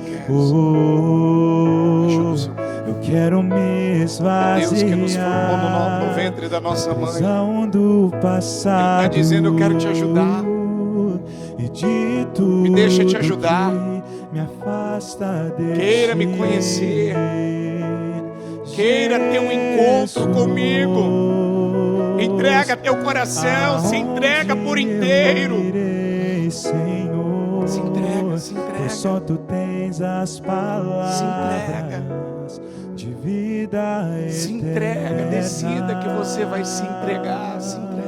Eu quero me esvaziar. Deus que nos formou no ventre da nossa mãe. Do passado. Ele está dizendo: eu quero te ajudar. E de tudo me deixa te ajudar. Me afasta de queira me conhecer. Queira ter um encontro comigo. Entrega teu coração. Se entrega por inteiro. Senhor, se entrega, se entrega. Só tu tens as palavras de vida eterna. Se entrega, decida que você vai se entregar. Se entrega.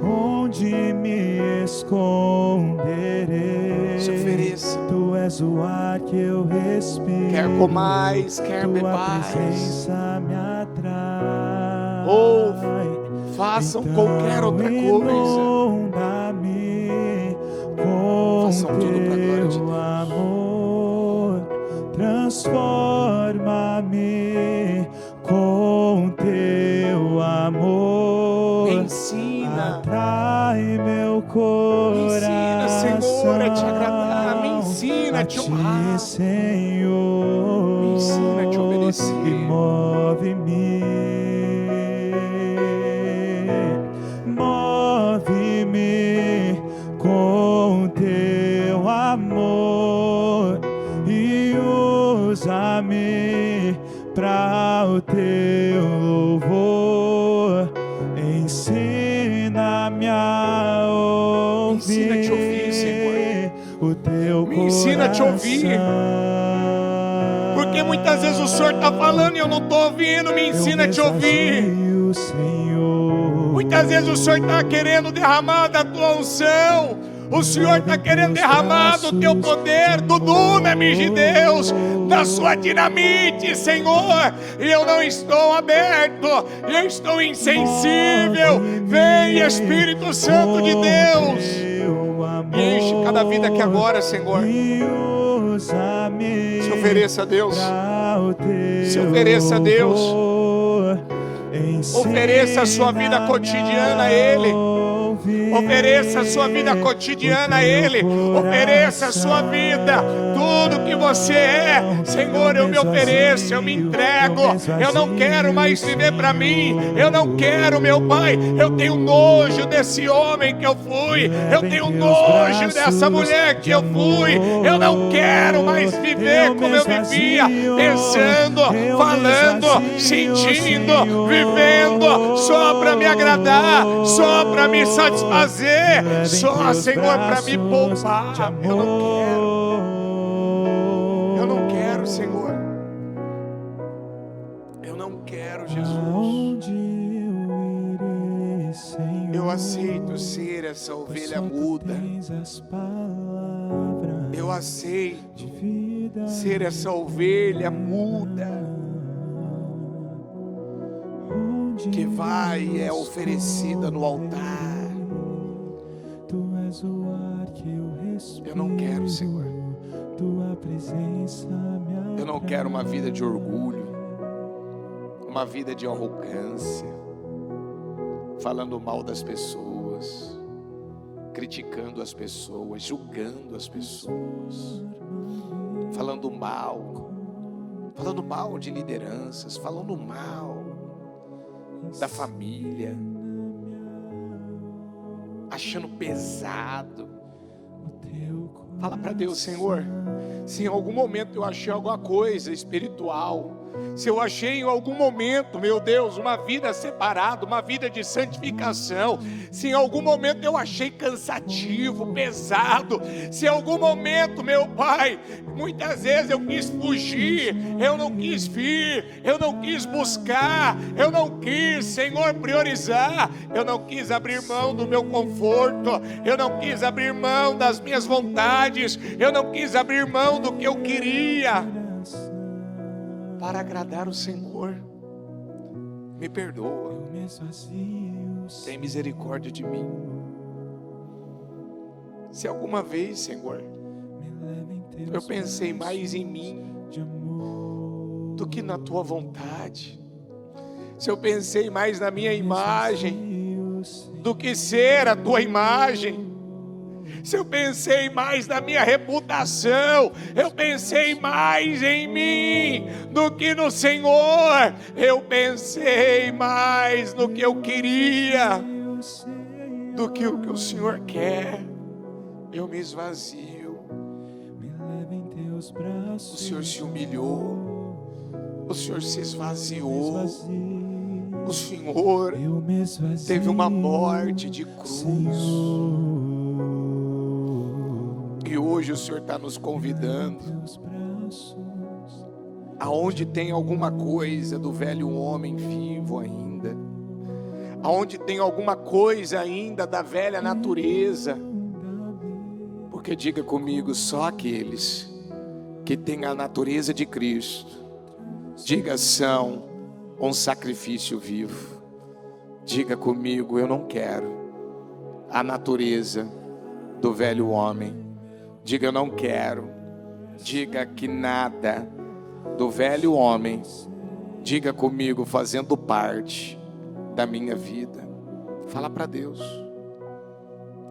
Onde me esconderei? Se ofereça. Tu és o ar que eu respiro. Quer comais, quer bebais. Tua presença me atrai. Ou façam então, qualquer outra coisa. Façam tudo para a glória de Deus. Amor, transforma-me com teu amor. Ensina. Atrai meu coração. Me ensina, Senhor, a te agradar. Me ensina a te honrar. Senhor, me ensina a te obedecer. E move-me. Move-me com teu amor e usa-me para o teu louvor. Ensina-me a ouvir. Ensina a te ouvir, Senhor. O teu me ensina a te ouvir. Porque muitas vezes o Senhor está falando e eu não estou ouvindo. Me ensina a te ouvir. Muitas vezes o Senhor está querendo derramar da tua unção. O Senhor está querendo derramar do teu poder, do dunamis de Deus, da sua dinamite, Senhor. E eu não estou aberto, eu estou insensível. Vem, Espírito Santo de Deus, e enche cada vida aqui agora, Senhor. Se ofereça a Deus. Se ofereça a Deus. Ofereça a sua vida cotidiana a Ele. Ofereça a sua vida cotidiana a Ele. Ofereça a sua vida, tudo que você é. Senhor, eu me ofereço, eu me entrego. Eu não quero mais viver para mim. Eu não quero, meu Pai. Eu tenho nojo desse homem que eu fui. Eu tenho nojo dessa mulher que eu fui. Eu não quero mais viver como eu vivia, pensando, falando, sentindo, vivendo só para me agradar, só para me satisfazer, só, Senhor, para me poupar. Eu não quero, Senhor. Eu não quero, Jesus. Eu aceito ser essa ovelha muda. Eu aceito ser essa ovelha muda que vai e é oferecida no altar. Eu não quero, Senhor. Eu não quero uma vida de orgulho, uma vida de arrogância, falando mal das pessoas, criticando as pessoas, julgando as pessoas, falando mal de lideranças, falando mal da família, achando pesado. Fala para Deus: Senhor, se em algum momento eu achei alguma coisa espiritual, se eu achei em algum momento, meu Deus, uma vida separada, uma vida de santificação, se em algum momento eu achei cansativo, pesado, se em algum momento, meu Pai, muitas vezes eu quis fugir, eu não quis vir, eu não quis buscar, eu não quis, Senhor, priorizar, eu não quis abrir mão do meu conforto, eu não quis abrir mão das minhas vontades, eu não quis abrir mão do que eu queria, para agradar o Senhor. Me perdoa, tem misericórdia de mim. Se alguma vez, Senhor, eu pensei mais em mim do que na tua vontade, se eu pensei mais na minha imagem do que ser a tua imagem, se eu pensei mais na minha reputação, eu pensei mais em mim do que no Senhor, eu pensei mais no que eu queria do que o que o Senhor quer. Eu me esvazio. O Senhor se humilhou, o Senhor se esvaziou, o Senhor teve uma morte de cruz. E hoje o Senhor está nos convidando, aonde tem alguma coisa do velho homem vivo ainda, aonde tem alguma coisa ainda da velha natureza, porque diga comigo, só aqueles que têm a natureza de Cristo, diga, são um sacrifício vivo. Diga comigo, eu não quero a natureza do velho homem. Diga, eu não quero. Diga que nada do velho homem, diga comigo, fazendo parte da minha vida. Fala para Deus,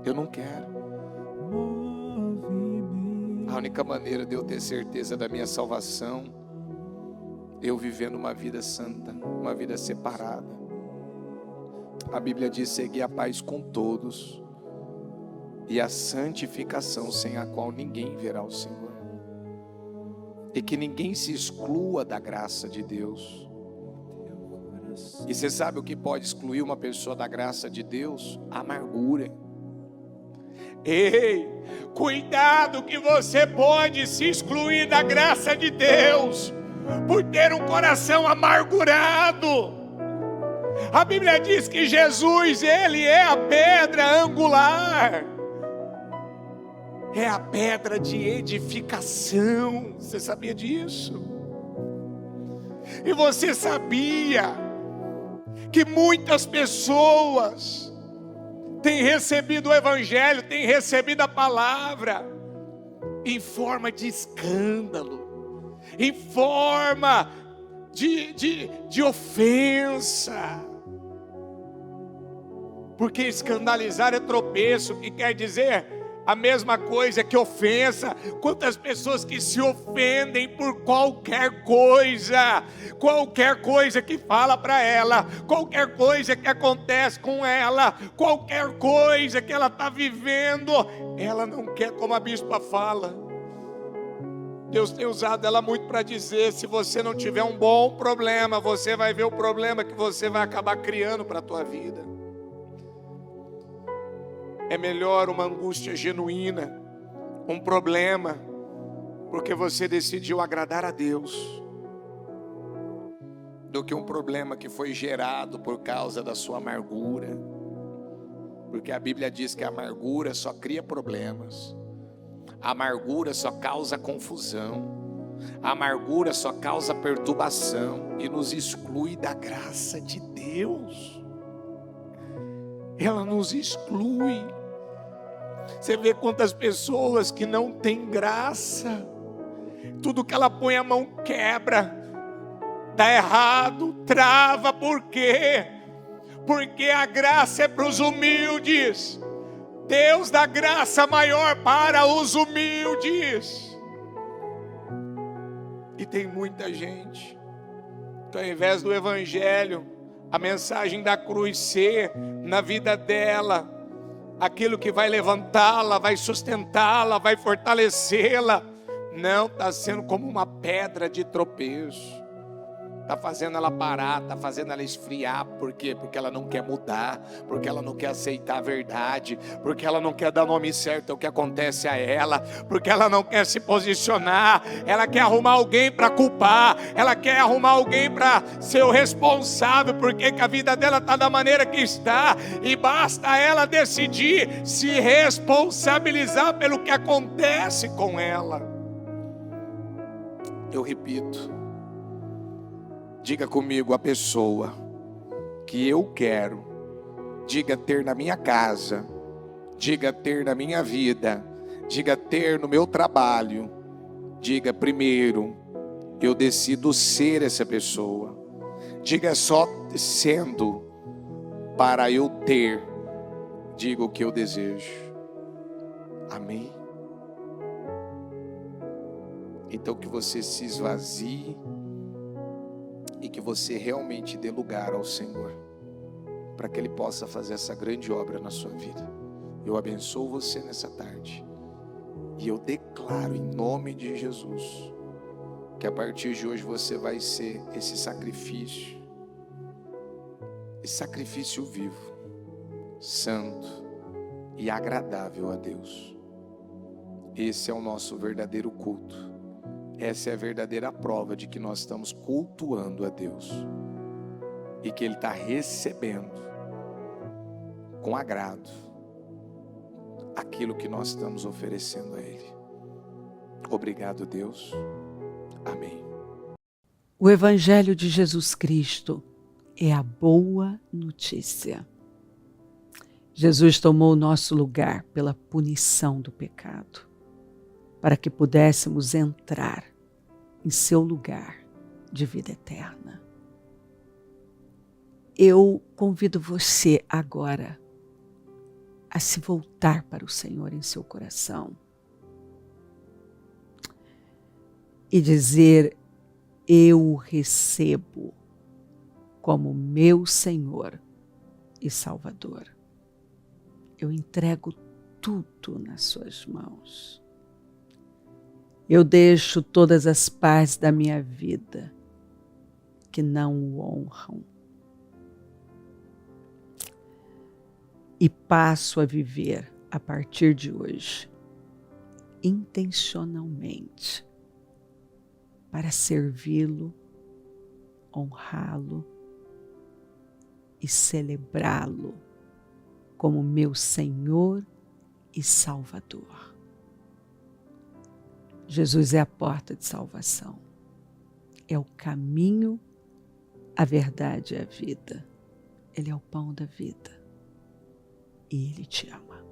eu não quero. A única maneira de eu ter certeza da minha salvação, eu vivendo uma vida santa, uma vida separada. A Bíblia diz, seguir a paz com todos e a santificação, sem a qual ninguém verá o Senhor. E que ninguém se exclua da graça de Deus. E você sabe o que pode excluir uma pessoa da graça de Deus? A amargura. Ei, cuidado que você pode se excluir da graça de Deus por ter um coração amargurado. A Bíblia diz que Jesus, Ele é a pedra angular, é a pedra de edificação. Você sabia disso? E você sabia que muitas pessoas têm recebido o Evangelho, têm recebido a palavra em forma de escândalo, em forma de ofensa? Porque escandalizar é tropeço, que quer dizer a mesma coisa que ofensa. Quantas pessoas que se ofendem por qualquer coisa que fala para ela, qualquer coisa que acontece com ela, qualquer coisa que ela está vivendo, ela não quer, como a bispa fala. Deus tem usado ela muito para dizer, se você não tiver um bom problema, você vai ver o problema que você vai acabar criando para a tua vida. É melhor uma angústia genuína, um problema, porque você decidiu agradar a Deus, do que um problema que foi gerado por causa da sua amargura. Porque a Bíblia diz que a amargura só cria problemas, a amargura só causa confusão, a amargura só causa perturbação e nos exclui da graça de Deus. Ela nos exclui. Você vê quantas pessoas que não têm graça, tudo que ela põe a mão quebra, dá errado, trava. Por quê? Porque a graça é para os humildes. Deus dá graça maior para os humildes. E tem muita gente que, ao invés do Evangelho, a mensagem da cruz ser na vida dela aquilo que vai levantá-la, vai sustentá-la, vai fortalecê-la, não, está sendo como uma pedra de tropeço. está fazendo ela parar, está fazendo ela esfriar. Por quê? Porque ela não quer mudar, porque ela não quer aceitar a verdade, porque ela não quer dar nome certo ao que acontece a ela, porque ela não quer se posicionar, ela quer arrumar alguém para culpar, ela quer arrumar alguém para ser o responsável, porque que a vida dela está da maneira que está, e basta ela decidir se responsabilizar pelo que acontece com ela. Eu repito, diga comigo: a pessoa que eu quero, diga ter na minha casa, diga ter na minha vida, diga ter no meu trabalho, diga primeiro, eu decido ser essa pessoa. Diga só sendo, para eu ter, diga o que eu desejo. Amém? Então que você se esvazie e que você realmente dê lugar ao Senhor, para que Ele possa fazer essa grande obra na sua vida. Eu abençoo você nessa tarde, e eu declaro em nome de Jesus, que a partir de hoje você vai ser esse sacrifício vivo, santo e agradável a Deus. Esse é o nosso verdadeiro culto. Essa é a verdadeira prova de que nós estamos cultuando a Deus e que Ele está recebendo com agrado aquilo que nós estamos oferecendo a Ele. Obrigado, Deus. Amém. O Evangelho de Jesus Cristo é a boa notícia. Jesus tomou o nosso lugar pela punição do pecado, para que pudéssemos entrar em seu lugar de vida eterna. Eu convido você agora a se voltar para o Senhor em seu coração e dizer: eu o recebo como meu Senhor e Salvador. Eu entrego tudo nas suas mãos. Eu deixo todas as partes da minha vida que não o honram e passo a viver a partir de hoje intencionalmente para servi-lo, honrá-lo e celebrá-lo como meu Senhor e Salvador. Jesus é a porta de salvação, é o caminho, a verdade e a vida. Ele é o pão da vida e Ele te ama.